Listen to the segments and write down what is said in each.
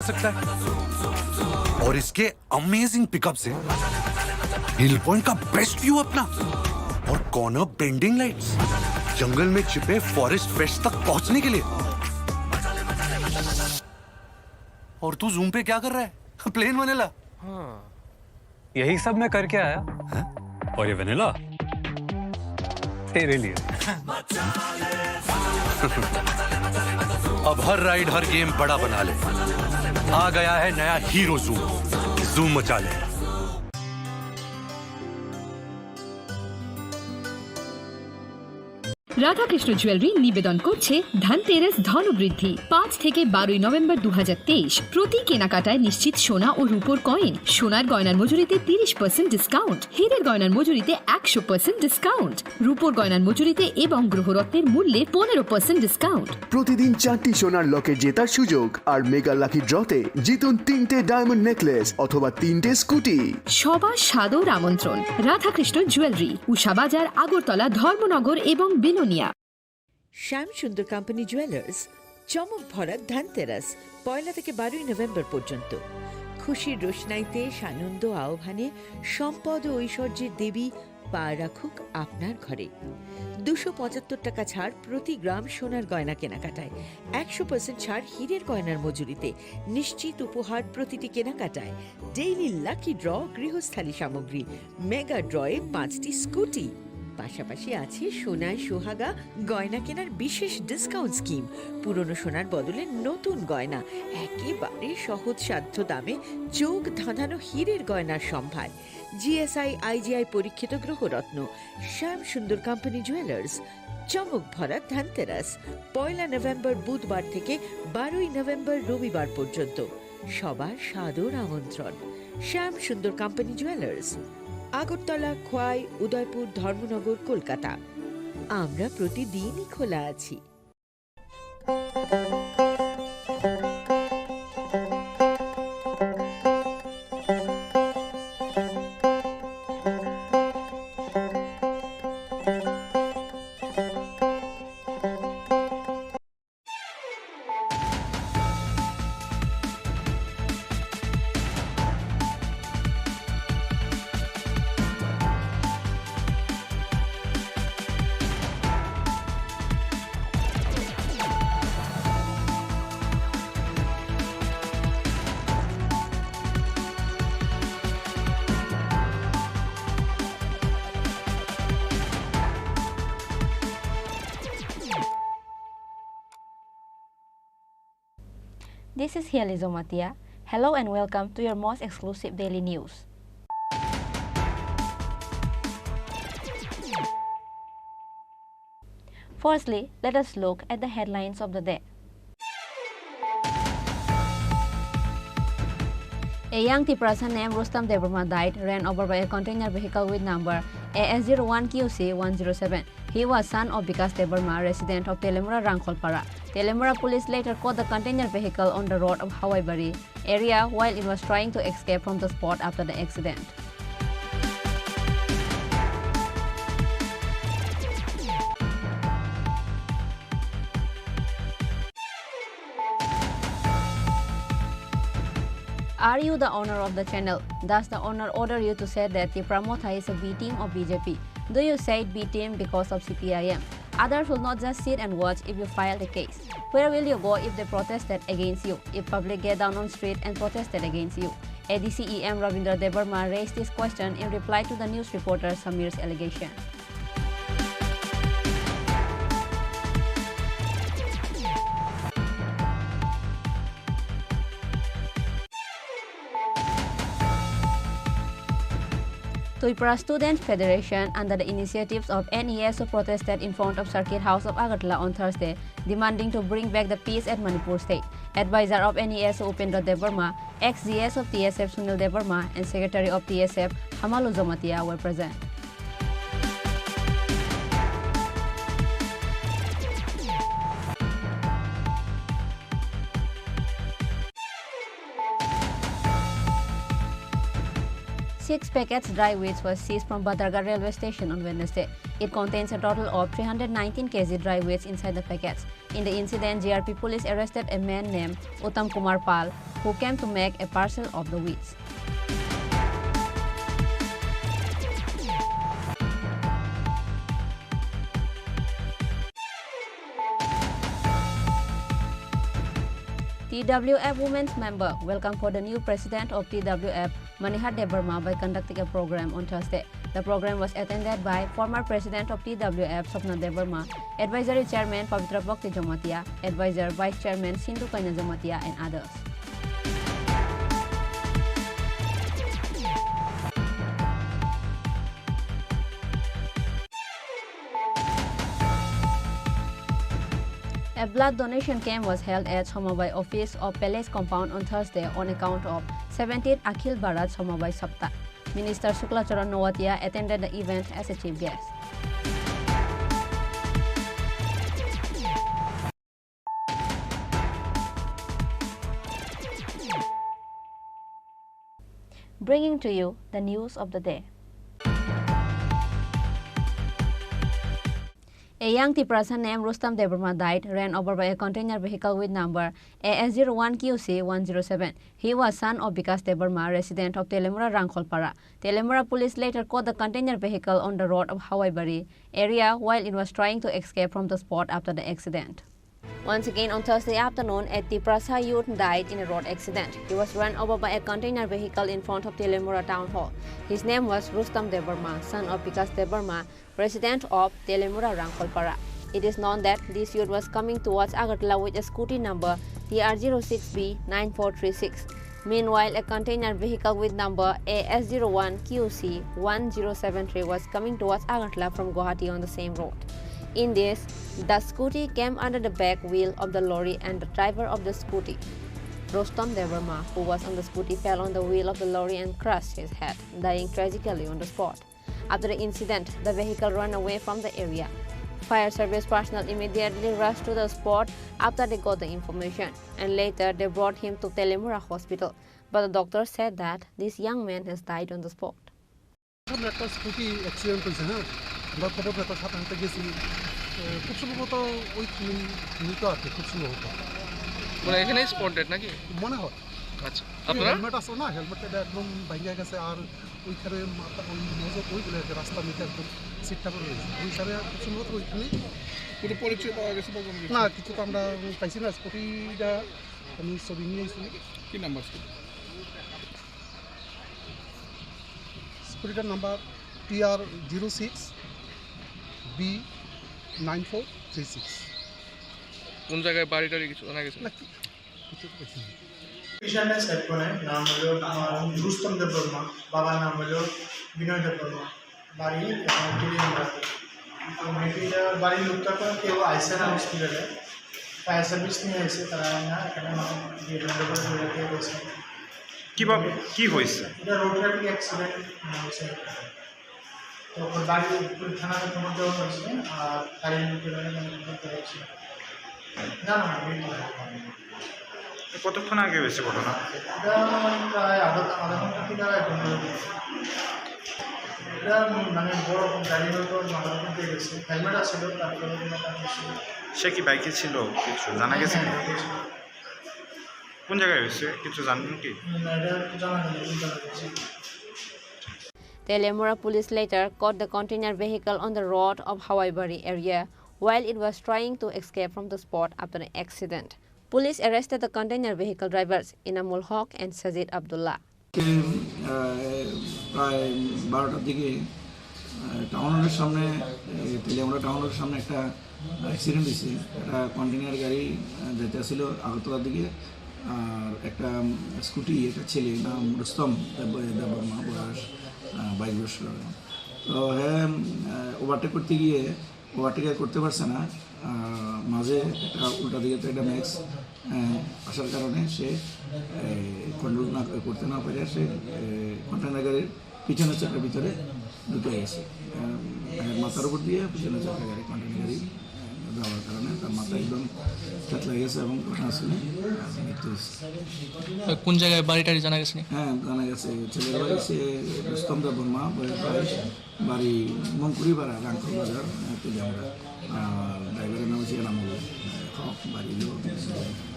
सकता है और इसके अमेजिंग पिकअप से हिल पॉइंट का बेस्ट व्यू अपना और कॉर्नर बेंडिंग लाइट्स जंगल में छिपे फॉरेस्ट फेस्ट तक पहुंचने के लिए। और तू जूम पे क्या कर रहा है? Plane vanilla. हाँ, यही सब मैं करके आया। है? और ये वनीला तेरे लिए। अब हर राइड हर गेम बड़ा बना ले। आ गया है नया हीरो जूम। जूम मचा ले। রাধাকৃষ্ণ জুয়েলারি নিবেদন করছে ধনতেরাস ধনবৃদ্ধি 5 থেকে 12 নভেম্বর 2023 প্রতি কেনাকাটায় নিশ্চিত সোনা ও রূপোর কয়েন, সোনার গয়নার মজুরিতে 30% ডিসকাউন্ট, হীরের গয়নার মজুরিতে 100% ডিসকাউন্ট, রূপোর গয়নার মজুরিতে এবং গ্রহরত্নের মূল্যে 15% ডিসকাউন্ট। প্রতিদিন 4টি সোনার লকেট জেতার সুযোগ আর মেগা লাকি ড্রতে জিতুন 3টে ডায়মন্ড নেকলেস অথবা 3টে স্কুটি। সবার সাদর আমন্ত্রণ রাধাকৃষ্ণ জুয়েলারি, উষাবাজার, আগরতলা, ধর্মনগর এবং বেলুনিয়া। শ্যাম সুন্দর কোম্পানি জুয়েলার্স চমক ভরা ধনতেরাস 1 থেকে 12 নভেম্বর পর্যন্ত। খুশির রোশনাইতে সানন্দ আহ্বানে সম্পদ ও ঐশ্বর্যের দেবী পা রাখুক আপনার ঘরে। 275 টাকা ছাড় প্রতি গ্রাম সোনার গয়না কেনাকাটায়, 100% ছাড় হীরের গয়নার মজুরিতে, নিশ্চিত উপহার প্রতিটি কেনাকাটায়, ডেইলি লাকি ড্র, গৃহস্থালী সামগ্রী, মেগা ড্রয়ে 5টি স্কুটি। পাশাপাশি আছে সোনায় সোহাগা গয়না কেনার বিশেষ ডিসকাউন্ট স্কিম। পুরনো সোনার বদলে নতুন গয়না, একেবারে সহজসাধ্য দামে চোখ ধাঁধানো হীরের গয়নার সম্ভার। জিএসআই আইজিআই পরীক্ষিত গ্রহরত্ন। শ্যাম সুন্দর কোম্পানি জুয়েলার্স চমক ভরা ধনতেরাস 1 নভেম্বর বুধবার থেকে 12 নভেম্বর রবিবার পর্যন্ত। সবার সাদর আমন্ত্রণ। শ্যাম সুন্দর কোম্পানি জুয়েলার্স, আগরতলা, খোয়াই, উদয়পুর, ধর্মনগর, কলকাতা। আমরা প্রতিদিনই খোলা আছি। This is Hializo Matia. Hello and welcome to your most exclusive daily news. Firstly, let us look at the headlines of the day. A young Tiprasan named Rustam Debarma died, ran over by a container vehicle with number AS01QC107. He was son of Vikas Debarma, resident of Telemura Rangkholpara. Telemura police later caught the container vehicle on the road of Hawaibari area while it was trying to escape from the spot after the accident. Are you the owner of the channel? Does the owner order you to say that the Pramotha is a B team of BJP? Do you say B team because of CPIM? Others will not just sit and watch if you file the case. Where will you go if they protested against you? If public get down on street and protested against you? ADCEM Ravindra Debarma raised this question in reply to the news reporter Samir's allegation. Tripura Student Federation, under the initiatives of NESO, protested in front of Circuit House of Agartala on Thursday, demanding to bring back the peace at Manipur State. Advisor of NESO Upendra Debarma, ex-GS of TSF Sunil Debarma, and Secretary of TSF Hamalu Zomatia were present. Six packets dry weights was seized from Badargarh railway station on Wednesday. It contains a total of 319 kg dry weights inside the packets. In the incident, GRP police arrested a man named Uttam Kumar Pal, who came to make a parcel of the weeds. TWF Women's member welcomed for the new president of TWF, Manihat Debarma, by conducting a program on Thursday. The program was attended by former president of TWF, Swapna Debarma, advisory chairman Pavitra Bhakti Jamatia, advisor vice chairman Sindhu Kanya Jamatia, and others. A blood donation camp was held at Somabai office of Palace compound on Thursday on account of 17th Akhil Bharat Somabai Sapta. Minister Shukla Charan Nawatia attended the event as a chief guest. Bringing to you the news of the day. A young person named Rustam Debarma died, ran over by a container vehicle with number AS01QC107. He was son of Vikas Debarma, resident of Telemura Rangkholpara. Telemura police later caught the container vehicle on the road of Hawaibari area while it was trying to escape from the spot after the accident. Once again on Thursday afternoon, a Tiprasa youth died in a road accident. He was run over by a container vehicle in front of Telemura town hall. His name was Rustam Debarma, son of Vikas Debarma, resident of Telemura Rangkholpara. It is known that this youth was coming towards Agartala with a scooty number TR06B9436. Meanwhile, a container vehicle with number AS01QC1073 was coming towards Agartala from Guwahati on the same road. In this, the scooty came under the back wheel of the lorry and the driver of the scooty, Rustam Debarma, who was on the scooty, fell on the wheel of the lorry and crushed his head, dying tragically on the spot. After the incident, the vehicle ran away from the area. Fire service personnel immediately rushed to the spot after they got the information, and later they brought him to Telemura Hospital. But the doctor said that this young man has died on the spot. একটা scooty accident হয়েছে, হ্যাঁ, আমরা খবর পেতে সাথে সাথে গেছি। খুব সম্ভবত ওই মৃত আর কি, খুব সম্ভবত মানে এখানেই স্পটেড নাকি মনে হয়। আচ্ছা, আপনারা হেলমেট আছে না, হেলমেটটা একদম ভাঙিয়া গেছে, আর ওইখানে মাথা ওই নজর ওইগুলো আর কি, রাস্তার নিচে একদম সিটটা করে রয়েছে। ওই হিসাবে খুব সম্ভবত ওইখানে কোনো পরিচয় পাওয়া গেছে না, কিছু তো আমরা পাইছি না। স্কুটিটা আমি ছবি নিয়ে এসেছি। কি নাম্বার? স্কুটিটার number TR06B9436। কোন জায়গায় বাড়িটারি কিছু জানা গেছে? না, কিছু তো পাইছি না। কিষানের সেটকনে নাম হলো রুস্তম দেববর্মা, বাবার নাম হলো বিনয় দেববর্মা, বাড়ি টিলিমুড়াতে। মেয়েটির বাড়ির লোকটা কেউ আইসে না হসপিটালে, ফায়ার সার্ভিস নিয়ে এসে তারা না এখানে গেছে। কিভাবে কি হয়েছে? এটা রোড ট্রাফিক অ্যাক্সিডেন্ট হয়েছে। তো বাড়ি থানাতে খবর দেওয়া হয়েছে, আর গাড়ির লোকের হয়েছে। না না কতক্ষণ আগে হয়েছে ঘটনা? এটা প্রায় আধা ঘন্টা কি দাঁড়ায়। এটা মানে বড় গাড়ি হয়তো মাথার মধ্যে গেছে, হেলমেট ছিল, তারপরে সে কি বাইকে ছিল কিছু জানা গেছে? কোন জায়গায় হয়েছে কিছু জানেন কি? এটা জানা গেছে। Telemura police later caught the container vehicle on the road of Hawaibari area while it was trying to escape from the spot after the accident. Police arrested the container vehicle drivers Inamul Haq and Sajid Abdullah. প্রায় 12টার দিকে টাউনের সামনে, তেলিয়ামুড়া টাউনের সামনে একটা accident হয়েছে। একটা container গাড়ি যেতে আসছিল আগরতলার দিকে, আর একটা স্কুটি, একটা ছেলে নাম রুস্তম দেববর্মা, বয়স 22 বছর। তো হ্যাঁ, ওভারটেক করতে গিয়ে ওভারটেক করতে পারছে না, মাঝে একটা উল্টা দিকে একটা ম্যাক্স আসার কারণে সে কন্ট্রোল না করতে না পারে, সে কন্টেনার গাড়ির পিছনের চাকার ভিতরে ঢুকে গেছে। মাথার উপর দিয়ে পিছনের চাকা গাড়ি কন্টেনার গাড়ি যাওয়ার কারণে তার মাথা একদম চাট লেগে গেছে এবং ঘটনাস্থলে মৃত্যু হয়েছে। কোন জায়গায় বাড়িটারি জানা গেছে? হ্যাঁ, জানা গেছে ছেলের বাড়ি সে রুস্তম দেববর্মা, বাড়ি মঙ্কুরিপাড়া, রাংকল বাজার, তেলিয়ামুড়া। ড্রাইভারের নাম হচ্ছে এনামুল সব বাড়িলো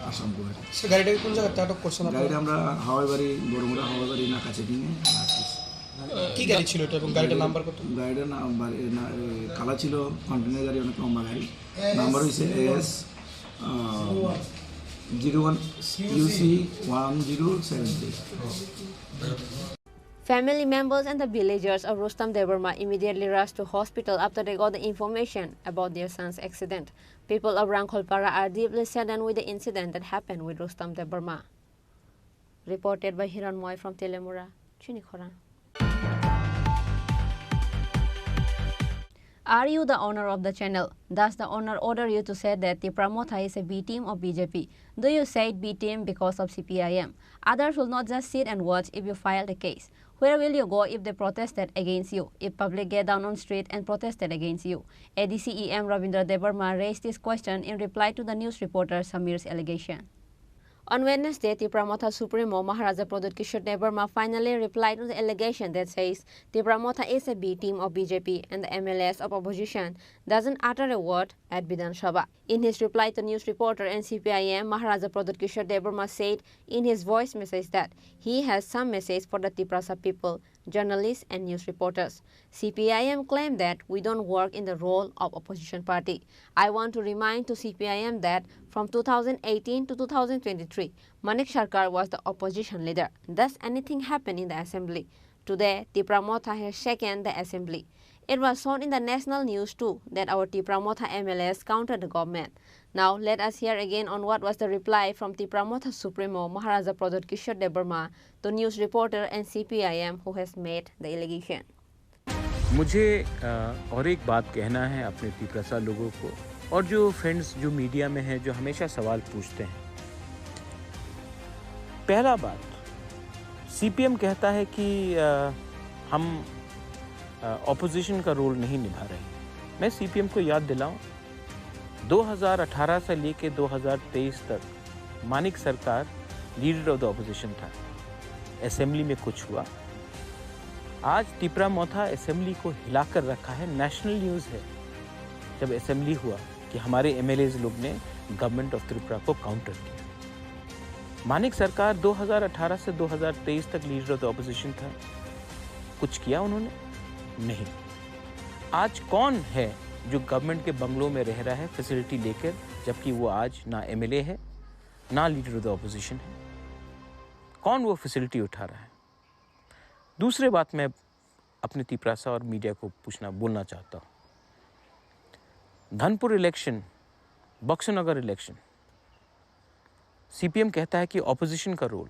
আসাম করে সে গাড়িটাকে কোন জায়গাতে আটক করছেন গাড়িটা আমরা হাওয়াই বাড়ি বড়মুড়া হাওয়াই বাড়ি নাকা চেকিংয়ে কি গাড়ি ছিল এটা এবং গাড়িটার নাম্বার কত? গাড়িটার কালা ছিল, কন্টেনার গাড়ি, অনেক লম্বা গাড়ি। নাম্বার হয়েছে AS 01 UC 1073। Family members and the villagers of Rustam Debarma immediately rushed to hospital after they got the information about their son's accident. People of Rangkholpara are deeply saddened with the incident that happened with Rustam Debarma. Reported by Hiran Moy from Telemura, Chini Khorang. Are you the owner of the channel? Does the owner order you to say that the Pramotha is a B team of BJP? Do you say B team because of CPIM? Others will not just sit and watch if you file the case. Where will you go if they protested against you? If public get down on street and protested against you? ADCEM Ravindra Debarma raised this question in reply to the news reporter Samir's allegation. On Wednesday, the Pramotha Supremo Maharaja Pradut Kishore Debarma finally replied to the allegation that says the Pramotha is a B team of BJP and the MLAs of opposition doesn't utter a word at Vidhan Sabha. In his reply to news reporter and CPIM, Maharaja Pradut Kishore Debarma said in his voice message that he has some message for the Tiprasa people, journalists and news reporters. CPIM claimed that we don't work in the role of opposition party. I want to remind to CPIM that from 2018 to 2023, Manik Sarkar was the opposition leader. Does anything happen in the assembly? Today, Tipramotha has shaken the assembly. It was shown in the national news too that our Tipramotha MLAs countered the government. Now, let us hear again on what was the reply from Tipramotha Supremo Maharaja Pradut Kishore Debarma to news reporter and CPIM who has made the allegation. मुझे और एक बात कहना है अपने तिप्रसा लोगों को और जो फ्रेंड्स जो मीडिया में हैं जो हमेशा सवाल पूछते हैं। पहला बात, सीपीएम कहता है कि हम ऑपोजिशन का रोल नहीं निभा रहे। मैं सीपीएम को याद दिलाऊं, 2018 से लेके 2023 तक मानिक सरकार लीडर ऑफ द ऑपोजिशन था। असेंबली में कुछ हुआ, आज तिपरामोथा असेंबली को हिलाकर रखा है। नेशनल न्यूज़ है जब असेंबली हुआ कि हमारे एमएलएज लोग ने गवर्नमेंट ऑफ त्रिपुरा को काउंटर किया। मानिक सरकार 2018 से 2023 तक लीडर ऑफ द ऑपोजिशन था, कुछ किया उन्होंने? नहीं। आज कौन है जो गवर्नमेंट के बंगलों में रह रहा है फैसिलिटी लेकर, जबकि वो आज ना एमएलए है ना लीडर ऑफ द ऑपोजिशन है? कौन वो फैसिलिटी उठा रहा है? दूसरे बात मैं अपने तिपरासा और मीडिया को बोलना चाहता हूँ। धनपुर इलेक्शन, बक्सनगर इलेक्शन, सीपीएम कहता है कि ऑपोजिशन का रोल।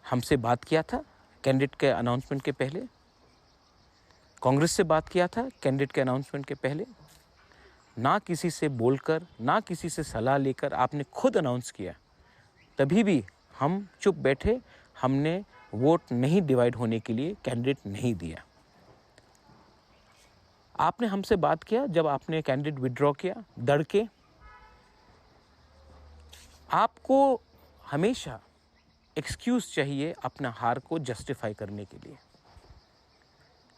हमसे बात किया था कैंडिडेट के अनाउंसमेंट के पहले, कांग्रेस से बात किया था कैंडिडेट के अनाउंसमेंट के पहले। ना किसी से बोलकर, ना किसी से सलाह लेकर आपने खुद अनाउंस किया, तभी भी हम चुप बैठे। हमने वोट नहीं डिवाइड होने के लिए कैंडिडेट नहीं दिया। आपने हमसे बात किया जब आपने कैंडिडेट विड्रॉ किया दड़ के। आपको हमेशा एक्सक्यूज चाहिए अपना हार को जस्टिफाई करने के लिए।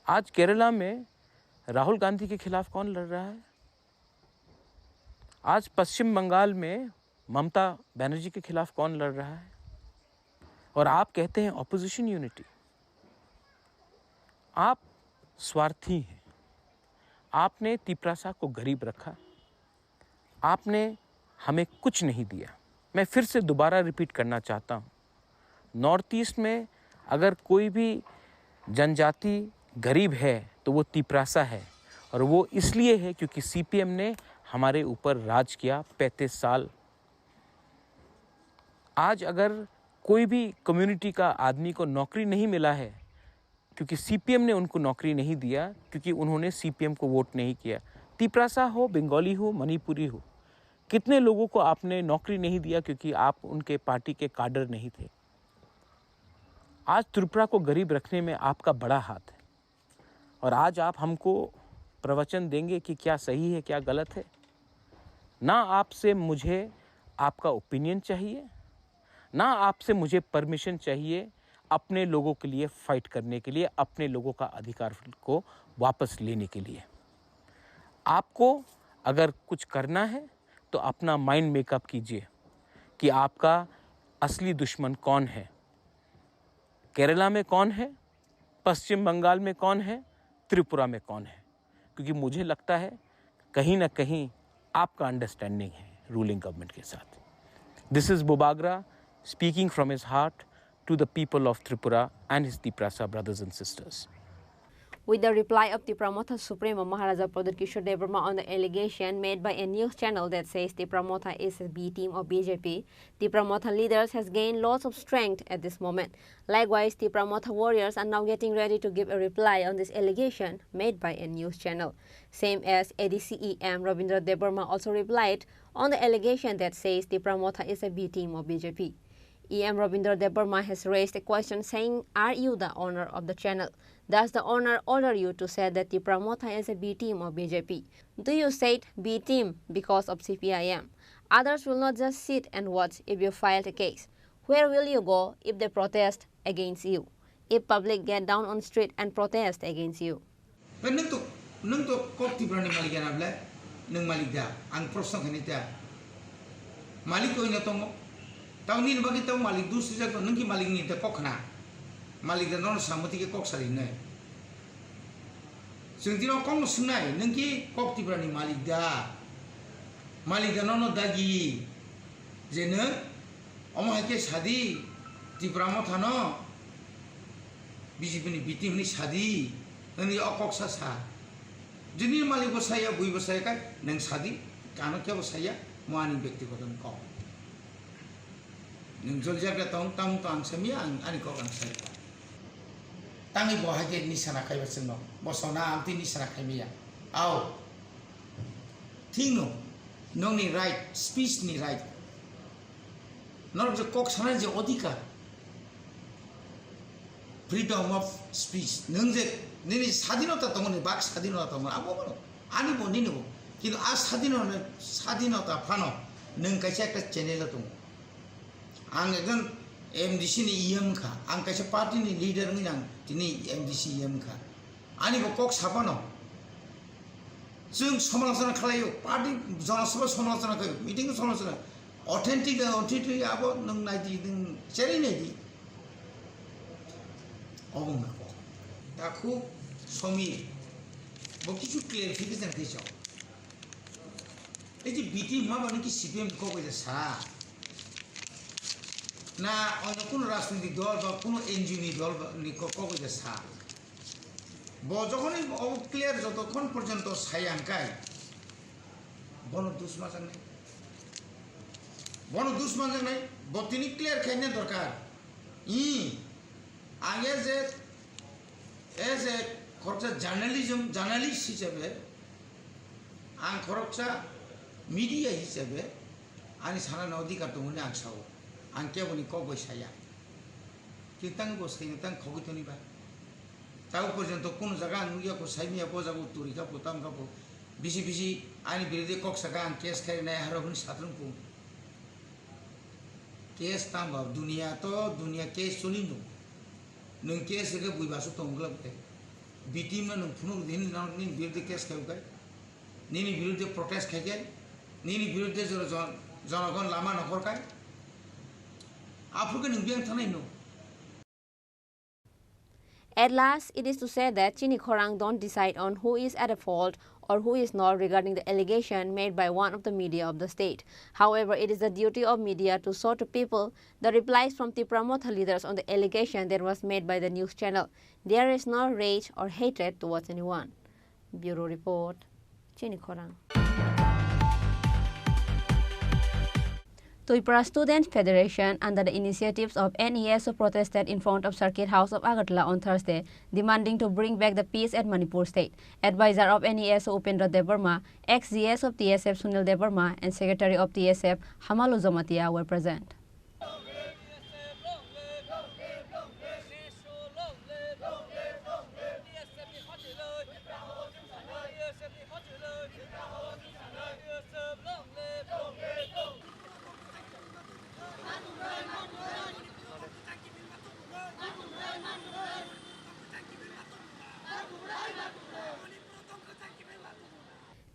आज केरला में राहुल गांधी के खिलाफ कौन लड़ रहा है? आज पश्चिम बंगाल में ममता बनर्जी के खिलाफ कौन लड़ रहा है? और आप कहते हैं ऑपोजिशन यूनिटी। आप स्वार्थी हैं। आपने तिपरासा को गरीब रखा, आपने हमें कुछ नहीं दिया। मैं फिर से दोबारा रिपीट करना चाहता हूँ, नॉर्थ ईस्ट में अगर कोई भी जनजाति गरीब है तो वो तिपरासा है, और वो इसलिए है क्योंकि सीपीएम ने हमारे ऊपर राज किया 35 साल। आज अगर कोई भी कम्युनिटी का आदमी को नौकरी नहीं मिला है क्योंकि सीपीएम ने उनको नौकरी नहीं दिया, क्योंकि उन्होंने सीपीएम को वोट नहीं किया। तिपरासा हो, बंगाली हो, मणिपुरी हो, कितने लोगों को आपने नौकरी नहीं दिया क्योंकि आप उनके पार्टी के काडर नहीं थे। आज त्रिपुरा को गरीब रखने में आपका बड़ा हाथ है, और आज आप हमको प्रवचन देंगे कि क्या सही है क्या गलत है। ना आपसे मुझे आपका ओपिनियन चाहिए, ना आपसे मुझे परमिशन चाहिए अपने लोगों के लिए फाइट करने के लिए, अपने लोगों का अधिकार को वापस लेने के लिए। आपको अगर कुछ करना है तो अपना माइंड मेकअप कीजिए कि आपका असली दुश्मन कौन है। केरला में कौन है, पश्चिम बंगाल में कौन है, त्रिपुरा में कौन है, क्योंकि मुझे लगता है कहीं ना कहीं आपका अंडरस्टैंडिंग है रूलिंग गवर्नमेंट के साथ। This is Bobagra speaking from his heart to the people of Tripura and his Tiprasa brothers and sisters. With the reply of the Pramotha Supremo Maharaja Pradut Kishore Devarma on the allegation made by a news channel that says the Pramotha is a B team of BJP, the Pramotha leaders has gained lots of strength at this moment. Likewise, the Pramotha warriors are now getting ready to give a reply on this allegation made by a news channel. Same as ADCEM Rabindra Devarma also replied on the allegation that says the Pramotha is a B team of BJP. EM Rabindra Devarma has raised a question saying, are you the owner of the channel? Does the owner order you to say that the Pramotha is a B team of BJP? Do you say B team because of CPIM? Others will not just sit and watch if you file a case. Where will you go if they protest against you? If public get down on street and protest against you? Nung to kok Tripura ni malik yan abla, nung malik da, ang prosong kanita. Malik ko ina tongo. Tao ni bagi tao malik dus sejak to nungki malik ni te kok na. Malik da non samati ke kok sari ne. Sengtino kong sunai nungki kok Tripura ni malik da. Malik da non dagi. Jene omo hake shadi Tripura mo thano. BJP ni bitim ni shadi. Nani okok sa. Jadi malik saya bui saya kan neng shadi kano kya saya muani ବ୍ୟক্তি গঠন কম neng jol jaga tong tam tang semia ani ko kan saya tangi bo hage ni sana kai basno bosona amti ni sana kai mia au thingno nong ni right speech ni right nor je kok sana je odhikar freedom of speech neng je nini স্বাধীনতা তখন বাক স্বাধীনতা তখন আবো বলো আনিব নিনিব কিন্তু আজ স্বাধীনতা ফানো নং কাছে একটা চ্যানেল দं आं একজন एमडीसी नि इएम खा आं कासे पार्टी नि लिडार नि आं दिनै एमडीसी इएम खा आनिबो कक साबानो जों समालोचना खालायो पार्टी जनसभा समालोचना खायो मिटिं समालोचना अथेन्टिक आबो नों नायदि नों जेरै नायदि अबंगा दाखु समीर वो किछु क्लियरिफिकेशन खैसाव এই যে বিটি মাবানি কি সিপিএম কো কইছে সা না অন্য কোন রাজনৈতিক দল বা কোন এনজিও দল নি কো কইছে সা ব যখনই ক্লিয়ার যতক্ষণ পর্যন্ত সায়াঙ্কাই বন দুশ্মন নাই বতিনি ক্লিয়ার খাইনে দরকার ই আগে যে as a খরচা জার্নালিস্ট হিসেবে আং খরচা মিডিয়া হিসেবে আনি সারানো অধিকার দं होनना आं सावो आं केवलनि क बयसाया कितां बसायनो तां खगितनि बा ताव पर्यन्त कोन जागा आं नुयाको साइमिया बजाबो तुरिका पोताम गाबो बिसि आनि बिरुद्धे कक्सागा आं केस खारिनाय हारबनि सात्रंखौ केस तांबा दुनिया केस चलिनो नों केस के बुइबासो तंग्लाबते बिटिम नों फुनु दिन नि बिरुद्धे केस खायबाय निनि बिरुद्धे प्रोटेस्ट खायगाय निनि बिरुद्धे जनगण लामा नखरखाय आफुके नों बियां थानाय no At last, it is to say that Chini Khorang don't decide on who is at fault or who is not regarding the allegation made by one of the media of the state. However, it is the duty of media to show to people the replies from the Pramotha leaders on the allegation that was made by the news channel. There is no rage or hatred towards anyone. Bureau Report, Chini Khorang. Tripura Student Federation, under the initiatives of NESO, protested in front of Circuit House of Agartala on Thursday, demanding to bring back the peace at Manipur State. Advisor of NESO Upendra Devarma, ex-GS of TSF Sunil Devarma, and Secretary of TSF Hamalu Zomatia were present.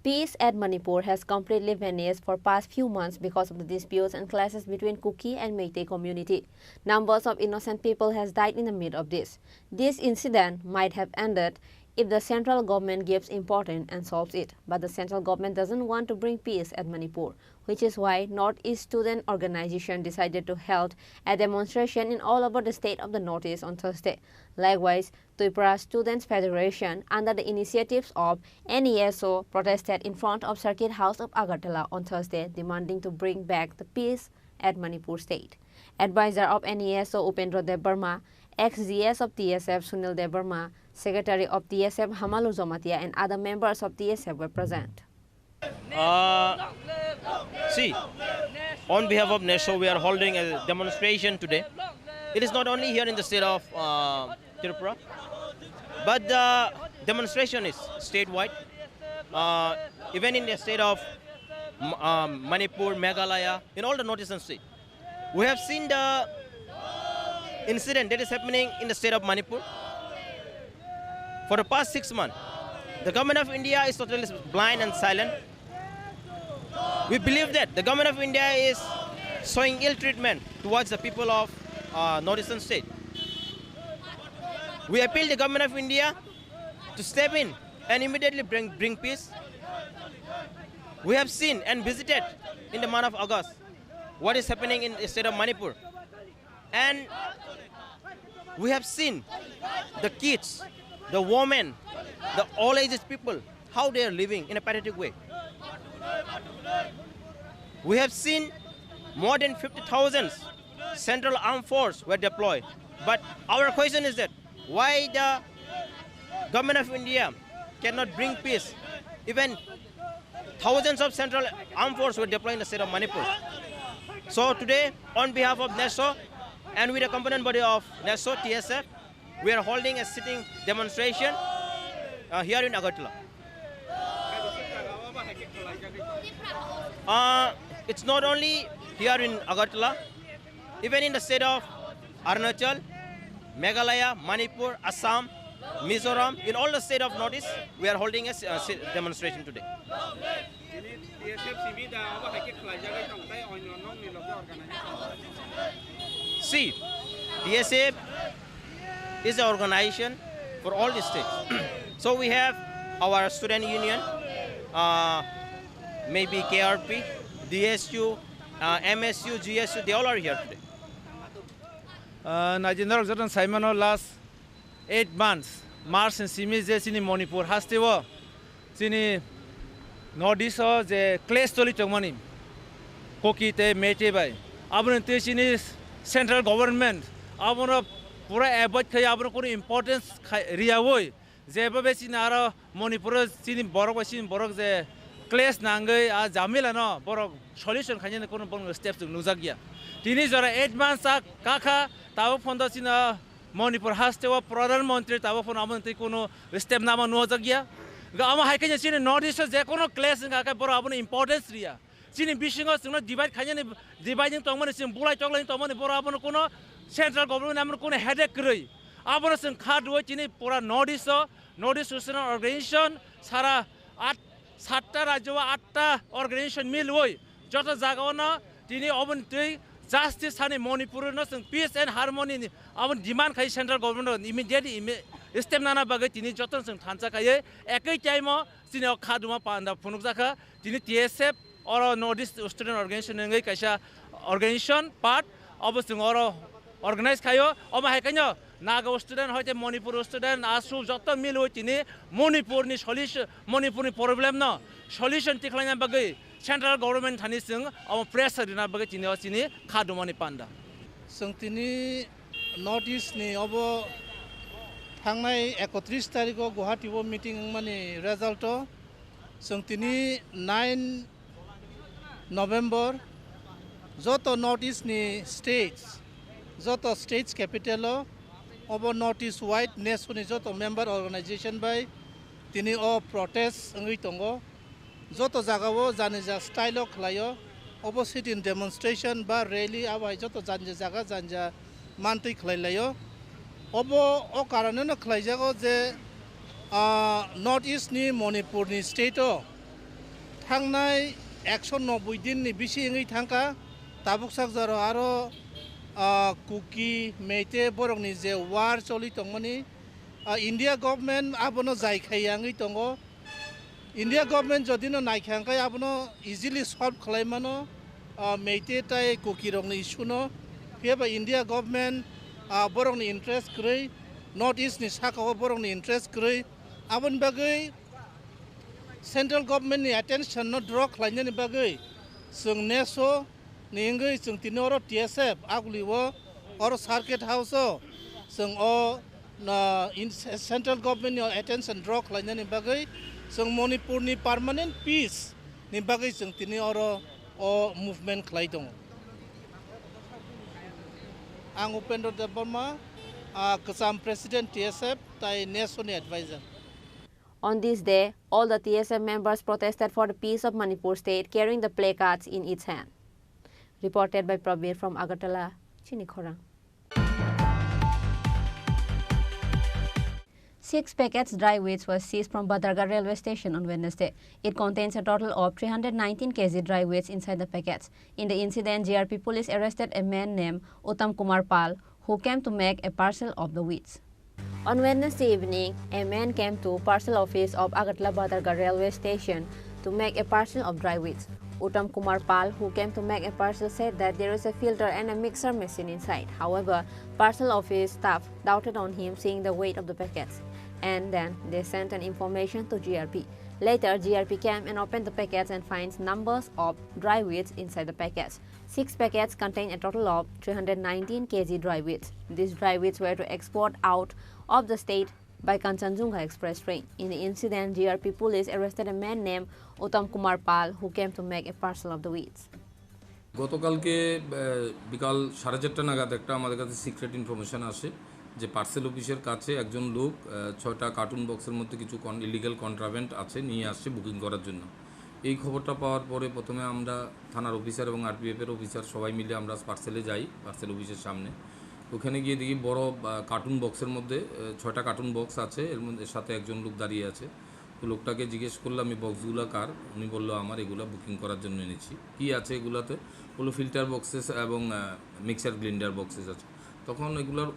Peace at Manipur has completely vanished for past few months because of the disputes and clashes between Kuki and Meitei community. Numbers of innocent people has died in the midst of this. This incident might have ended if the central government gives importance and solves it. But the central government doesn't want to bring peace at Manipur, which is why Northeast Student Organization decided to hold a demonstration in all over the state of the Northeast on Thursday. Likewise, Tripura Students Federation, under the initiatives of NESO, protested in front of Circuit House of Agartala on Thursday, demanding to bring back the peace at Manipur state. Advisor of NESO Upendra Debarma, ex-GS of TSF Sunil Debarma, Secretary of TSF Hamalu Zomatia, and other members of TSF were present. See, on behalf of NESO, we are holding a demonstration today. It is not only here in the state of Tripura, but the demonstration is statewide. Even in the state of Manipur, Meghalaya, in all the northeastern states. We have seen the incident that is happening in the state of Manipur. For the past 6 months, the government of India is totally blind and silent. We believe that the government of India is showing ill treatment towards the people of northeastern state. We appeal the government of India to step in and immediately bring peace. We have seen and visited in the month of August what is happening in the state of Manipur. And we have seen the kids, the women, the all ages people, how they are living in a pathetic way. We have seen more than 50,000 Central Armed Forces were deployed. But our question is that why the government of India cannot bring peace? Even thousands of Central Armed Forces were deployed in the state of Manipur. So today, on behalf of NESO and with the component body of NESO, TSF, we are holding a sitting demonstration here in Agartala. It's not only here in Agartala, even in the state of Arunachal, Meghalaya, Manipur, Assam, Mizoram, in all the state of Northeast, we are holding a demonstration today. See, DSF is an organization for all the states. So we have our student union, maybe KRP, DSU, MSU, GSU, they all are here today. Najinder Jordan Simon last 8 months, Mars and Simize Chini Manipur Hastewa, Chini Northeast, the clay story Chomani, Koki Te Mete by Abunte Chini central government, Abuna Pura Abbot Kayabro importance Riawoi, Zebabesinara, Manipur, Chini Borok, Borok, the class Nangai, Jamilano, Borok, solution Kanyan Kono steps to Nuzagia. Tinis are 8 months, Kaka, Tawa Fondasina. Manipur Hastewa, Pradhan Mantri, Tawafon Amanti Kuno, Step Nama Nozagia. Gama Hakan Chin Northeast, Zakono class and Kakabora importance Ria. Chin Bishingos, divide Kanyan, dividing Tomanis in Bula Chocolate, Tomani Borabono, central government Amakuna headache. Abonos and Cardwatch in Pura Northeast, Northeast Social Organization, Sara at Sata Rajawa Atta Organization Milway, Jota Zagona, Tini Open Tree. Justice and Manipur and peace and harmony. Our demand Kai central government immediately stem Nana Bagatini Jotons and Tansakaye, Eke Chaimo, Sino Kaduma Panda Punuzaka, Tini TSF or Northeast Student Organization and Kasha organization part of a organized Kayo, Omahakano, Naga student, Hote Manipur student, Asu Jota Milutini, Manipur solution, Manipur problem no, solution Tiklana Bagay. Central government Hanisung, our press in Abagatini, Kadumani Panda. Sungtini Northeast ni obo Hangai 31 tariko Guwahati meeting mani resulto Sungtini 9 November Zoto Northeast ni states Zoto states capital obo Northeast wide NESO ni Zoto member organization by tini o protest ngui tongo Zoto Zagawo Zanija style of Klayo, opposite in demonstration bar rally, Awa Joto Zanja Zaga Zanja Manti Klayo, Obo Okaranana Klajago, the Northeast ni Manipur ni state. थांनाय 190 दिननि बिसि एङै थांखा Tabuk सागजारो आरो cookie मेइते बरकनि जे वार चलि दंमोननि India government आबनो जायखायाङै दङ India government जदिनो नायखांखाय आबनो इजिली सल्व खालामनो मेइते ताय कुकी रंनि इशुनो फेबा इंडिया गभर्नमेंट बरकनि इंटरेस्ट क्रೈ नॉर्थ ईस्ट नि साखाव बरकनि इंटरेस्ट क्रై आबन बागै सेंट्रल गभर्नमेंट नि अटेंशन नो ड्र खालामनायनि बागै जों नेसो निंगै जों तिनोरो टीएसएफ आगुलिवो और सर्किट हाउस जों सेंट्रल गभर्नमेंट नि अटेंशन ड्र खालामनायनि बागै जों मणिपुर नि परमानेंट पीस नि बागै जों तिनोरो मुभमेंट खालाय दङ आं उपेंद्र देव बर्मा गोजाम प्रेसिडेंट टीएसएफ ताय नेसोनि adviser. On this day, all the TSM members protested for the peace of Manipur state, carrying the placards in each hand. Reported by Prabir from Agartala, Chini Khorang. 6 packets dry weights were seized from Badargarh railway station on Wednesday. It contains a total of 319 kg dry weights inside the packets. In the incident, GRP police arrested a man named Uttam Kumar Pal, who came to make a parcel of the weights. On Wednesday evening, a man came to parcel office of Agartala Badargarh railway station to make a parcel of dry weights. Uttam Kumar Pal, who came to make a parcel, said that there is a filter and a mixer machine inside. However, parcel office staff doubted on him seeing the weight of the packets, and then they sent an information to GRP. Later, GRP came and opened the packets and finds numbers of dry weights inside the packets. 6 packets contain a total of 319 kg dry weights. These dry weights were to export out of the state by Kanchanjunga Express train. In the incident, GRP police arrested a man named Uttam Kumar Pal, who came to make a parcel of the weights. গতকালকে বিকাল 4:30 নাগাদ একটা আমাদের কাছে secret information আসে যে parcel অফিসের কাছে একজন লোক 6টা কার্টুন বক্সের মধ্যে কিছু ইলিগাল কন্ট্রাব্যান্ড আছে নিয়ে আসছে বুকিং করার জন্য। এই খবরটা পাওয়ার পরে প্রথমে আমরা থানার অফিসার এবং আরপিএফের অফিসার সবাই মিলে আমরা পার্সেলে যাই, পার্সেল অফিসের সামনে। ওখানে গিয়ে দেখি বড় কার্টুন বক্সের মধ্যে 6টা কার্টুন বক্স আছে, এর মধ্যে সাথে একজন লোক দাঁড়িয়ে আছে। তো লোকটাকে জিজ্ঞেস করলাম এই বক্সগুলো কার, উনি বললো আমার, এগুলো বুকিং করার জন্য এনেছি। কী আছে এগুলাতে? বললো ফিল্টার বক্সেস এবং মিক্সার গ্রাইন্ডার বক্সেস আছে। তখন এগুলোর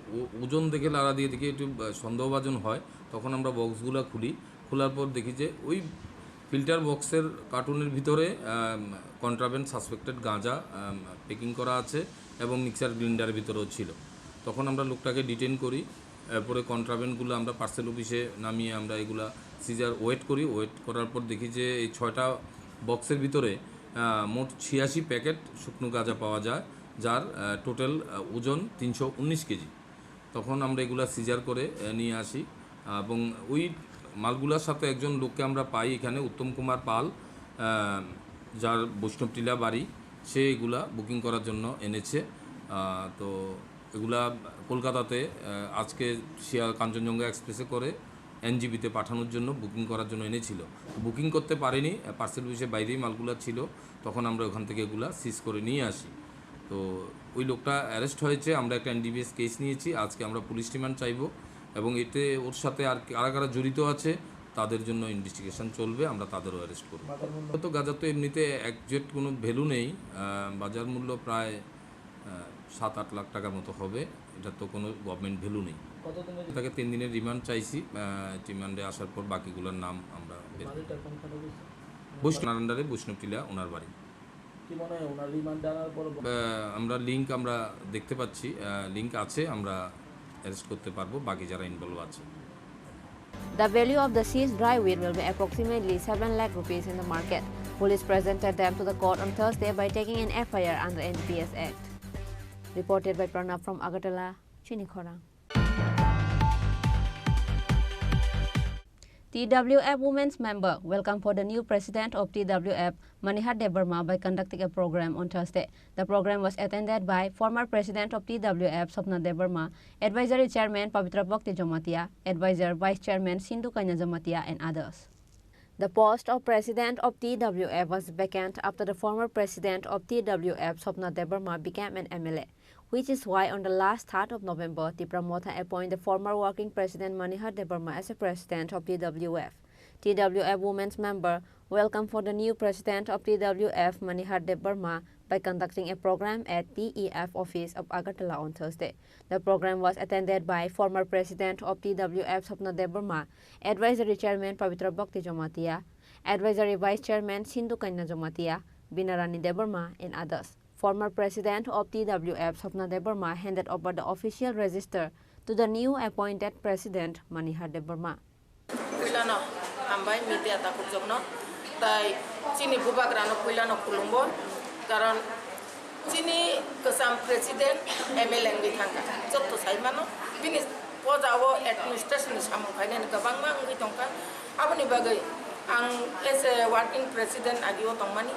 ওজন দেখে লাড়া দিয়ে দেখি একটু সন্দেহভাজন হয়। তখন আমরা বক্সগুলো খুলি, খোলার পর দেখি যে ওই ফিল্টার বক্সের কার্টুনের ভিতরে কন্ট্রাব্যান্ড সাসপেক্টেড গাঁজা প্যাকিং করা আছে এবং মিক্সার গ্রাইন্ডারের ভিতরেও ছিল। তখন আমরা লোকটাকে ডিটেন করি, এরপরে কন্ট্রাব্যান্ডগুলো আমরা পার্সেল অফিসে নামিয়ে আমরা এগুলা সিজার ওয়েট করি। ওয়েট করার পর দেখি যে এই 6টা বক্সের ভিতরে মোট 86 প্যাকেট শুকনো গাঁজা পাওয়া যায়, যার টোটাল ওজন 319 কেজি। তখন আমরা এগুলা সিজার করে নিয়ে আসি এবং ওই মালগুলার সাথে একজন লোককে আমরা পাই এখানে, উত্তম কুমার পাল, যার বৈষ্ণবটিলা বাড়ি। সে এগুলা বুকিং করার জন্য এনেছে। তো এগুলা কলকাতাতে আজকে কাঞ্চনজঙ্ঘা এক্সপ্রেসে করে এনজিবিতে পাঠানোর জন্য বুকিং করার জন্য এনেছিল। বুকিং করতে পারিনি, পার্সেল অফিসের বাইরেই মালগুলা ছিল। তখন আমরা ওখান থেকে এগুলা সিজ করে নিয়ে আসি। তো ওই লোকটা অ্যারেস্ট হয়েছে, আমরা একটা এনডিপিএস কেস নিয়েছি। আজকে আমরা পুলিশ রিমান্ড চাইব এবং এতে ওর সাথে আর কারা কারা জড়িত আছে তাদের জন্য ইনভেস্টিগেশন চলবে, আমরা তাদেরও অ্যারেস্ট করব। তো গাঁজার তো এমনিতে একজ্যাক্ট কোনো ভ্যালু নেই, বাজার মূল্য প্রায় 7-8 লাখ টাকার মতো হবে। এটা তো কোনো গভর্নমেন্ট ভ্যালু নেই। তাকে 3 দিনের রিমান্ড চাইছি। রিমান্ডে আসার পর বাকিগুলোর নাম আমরা বৈষ্ণব বৈষ্ণবটিলা ওনার বাড়ি। আমরা লিঙ্ক আমরা দেখতে পাচ্ছি, লিঙ্ক আছে, আমরা অ্যারেস্ট করতে পারবো বাকি যারা ইনভলভ আছে। The value of the seized dry weight will be approximately 7 lakh rupees in the market. Police presented them to the court on Thursday by taking an FIR under NPS Act. Reported by Pranab from Agartala, Chini Khorang. TWF Women's member welcomed for the new president of TWF, Manihar Debarma, by conducting a program on Thursday. The program was attended by former president of TWF, Swapna Debarma, advisory chairman Pavitra Bhakti Jamatia, advisor vice chairman Sindhu Kanya Jamatia, and others. The post of president of TWF was vacant after the former president of TWF, Swapna Debarma, became an MLA, which is why on the last 3rd of November, Tipramotha appointed the former working president Manihar Debarma as a president of TWF. TWF Women's member welcome for the new president of TWF Manihar Dev Burma by conducting a program at TEF office of Agartala on Thursday. The program was attended by former president of TWF Swapna Dev Burma, advisory chairman Pavitra Bhakti Jomatia, advisory vice chairman Sindhu Kanya Jomatia, Binarani Dev Burma, and others. Former president of TWF Swapna Dev Burma handed over the official register to the new appointed president Manihar Dev Burma. Kuilano, ambai media takut jomno, tai Chini bubagrano kuilano kulumbo, karon Chini kesam presiden MLN bitangka, jotto saimano, bini pojawo administration samung kainen gabang mang bitongka, apa ni bagai, ang as a working president agiwo tongmani,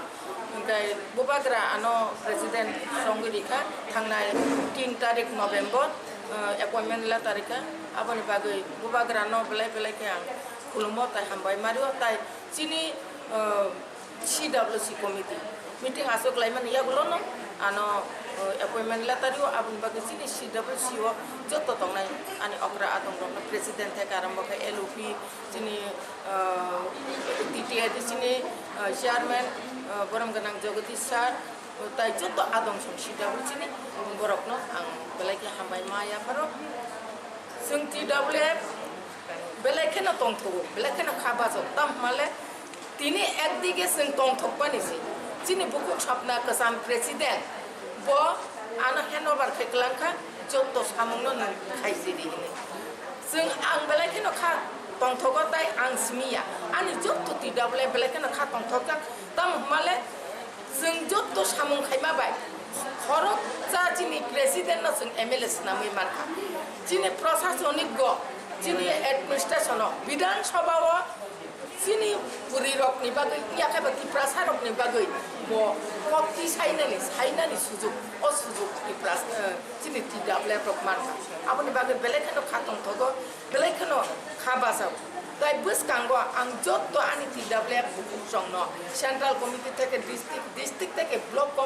kai bubagra ano presiden songgirika, tangnai 3 tarik November, appointment la tarika, apa ni bagai bubagra no belai ke ang kulumbo tai hambai mario tai Chini CWC committee meeting asok laiman ya gulono ano appointment letter yo abun bagi Chini CWC wo joto tongnai ani okra atong dong president te karamba ka LOP Chini TTA di sini chairman boram ganang jogoti sar tai joto adong song CWC ni borokno ang belai ke hambai maya paro sung TWF belai kena tongtho belai kena khabazo tam male tini ekdige sing tongtho panisi Chini buku sapna kesam presiden bo ana hanover keklangka jotto samungno nan khaisiri ini sing ang belai kena kha tongtho ko tai ang smia ani jotto tidak boleh belai kena kha tongtho ka tam male sing jotto samung khaima bai khorok cha Chini presiden na sing MLS namai marka Chini prasasonik go Chini administration Bidang Sabha Chini puri rok ni bagai ya ka bati prasa rok ni bagai mo kopti sainani sujuk di pras Chini tidak boleh rok marka apa ni bagai belai kano khatong thogo belai kano khabasa dai bus kanggo ang jotto ani tidak boleh buku songno central committee teke district teke block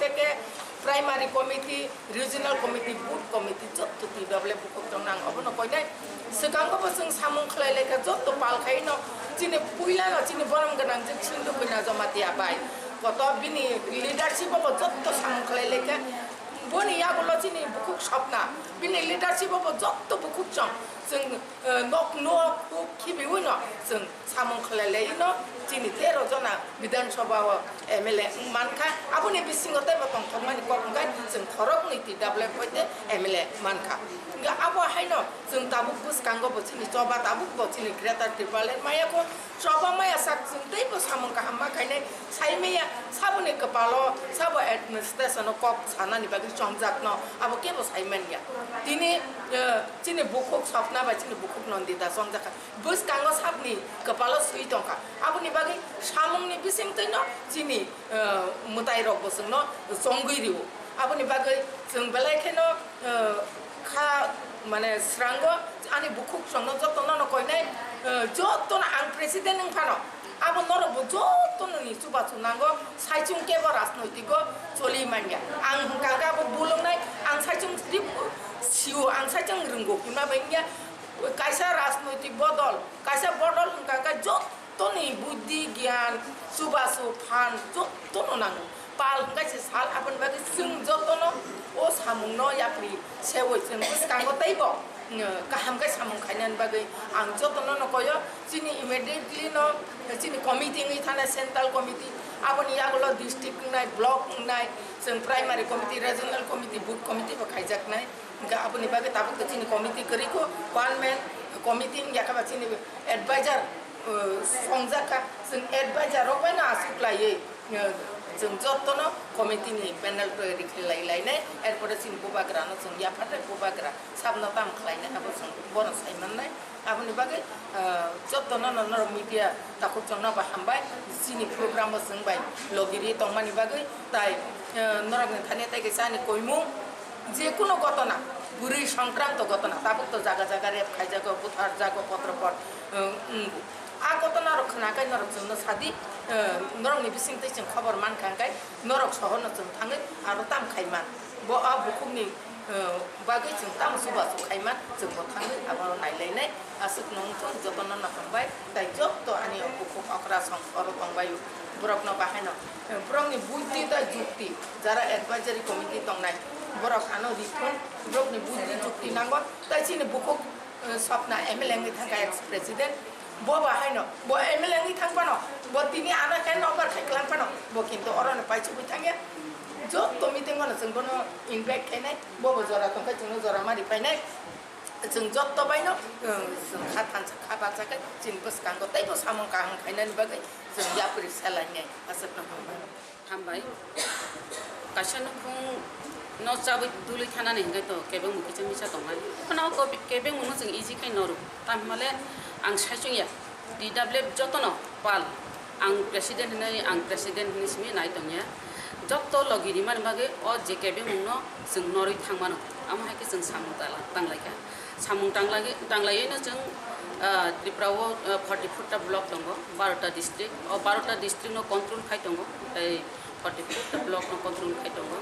teke primary committee regional committee board committee jotto tidak boleh buku song nang apa no koi dai sekanggo pasang samung khlai leka jotto pal khaino Chini puila no Chini boram ganang jek Sindhu Kanya Jomatia bai koto bini leadership apa jotto samung khlai leka boni ya gulo Chini bukuk sapna bini leadership apa jotto bukuk chong sing nok kibi wino sing samung khlai leino Chini 13 jona Bidhan Sabha MLA manka apuni bisingote batong thongmani kokngai sing thorok ni tidak boleh poite MLA manka nga abo haino sing tabuk bus kanggo bo Chini coba tabuk bo Chini Greater Tripura maya ko coba maya sak sing tei bo samung ka hamba kaine saime ya sabuni kepalo sabo administration kok sana ni bagi chongjak no abo ke bo saimen ya tini Chini bukuk sapna ba Chini bukuk nondita songjak bus kanggo sabni kepalo sui tongka abo ni bagi samung ni bising tei no Chini mutai rok bo sing no songgui riu abo ni bagi sing belai keno kha mane srango ani bukuk songno jotto no koi nai jotto na ang president ng phano abo noro bo jotto ni suba sunango saijung ke bo rasnoitiko choli manya ang kaga bo bulong nai ang saijung strip siu ang saijung runggo kuna bengya kaisa rasnoitik bodol kaisa bodol kaga jotto ni buddhi gyan suba su phan jotto no nang pal ngai se sal apun bagi sing jotto no o samung no yapri sewoi sing kanggo teibo kaham kai samung khainan bagai ang jotto no koyo Chini immediately no Chini committee ngi thana central committee apun yagulo district nai block nai sing primary committee regional committee board committee ba khaijak nai ga apun bagai tabuk Chini committee kariko one man committee yakaba Chini advisor songjaka sing advisor ropaina asuklai जों जत्तनो कमिटिनि panel तयारि खालायलायनाय एरपरे सिन बुबाग्रानो जों याफाटे बुबाग्रा साबना ताम खालायनाय आबो जों बर सायमाननाय आबोनि बागै जत्तनो नर media ताखौ जोंना बाहामबाय सिनि प्रोग्राम जों बाय लगिरि तंमानि बागै ताय नरगनि थाने तायगे सानि कयमु जे कोनो घटना बुरै संक्रांत घटना ताबो तो जागा जागा रेप खायजागो बुथार जागो पत्रपट आ घटना रखनाकै नरक जोंनो सादि नरकनि बिसिं तै जों खबर मानखांगाय नरक सहरनो जों थाङै आरो ताम खायमान bo a bukumni बागै जों ताम सुबा सुखायमान जों थाङो आबार नायलायनाय आसुक नंथों जतन नांबाय ताई जत आनि बुखुक अकरा संकर दंबाय बरकनो बाहायनो बरकनि बुद्धि दा जुक्ति जारा एडभाइजरी कमिटि दंनाय बरक आनो रिफोन बरकनि बुद्धि जुक्ति नांगौ ताई चिनि बुखुक सपना एमएलए नि थाखाय ex president bo bahaino bo MLA ni thangpano bo tini ana kai number khai klangpano bo kintu orone paichu bithangya jo to meeting ono jeng bono invite khainai bo jora tongkai jeng jora mari painai jeng jot to baino jeng khatan khaba chakai chin bus kangko tai bo samong kang khainani bagai jeng yapri salai asap no hambai kasano khung no chabai duli thana ni ngai to kebe mu kichen misa tongai kono ko kebe mu jeng easy kai noru tamale ang saisungya DW jotono pal ang president ni simi nai tongya jotto logiri man bage o jkb mungno jeng noroi thangmano am haike jeng samung tanglai tanglai no jeng Tripura 44 ta block tongo 12 ta district o 12 ta district no control khai tongo tai 44 ta block no control khai tongo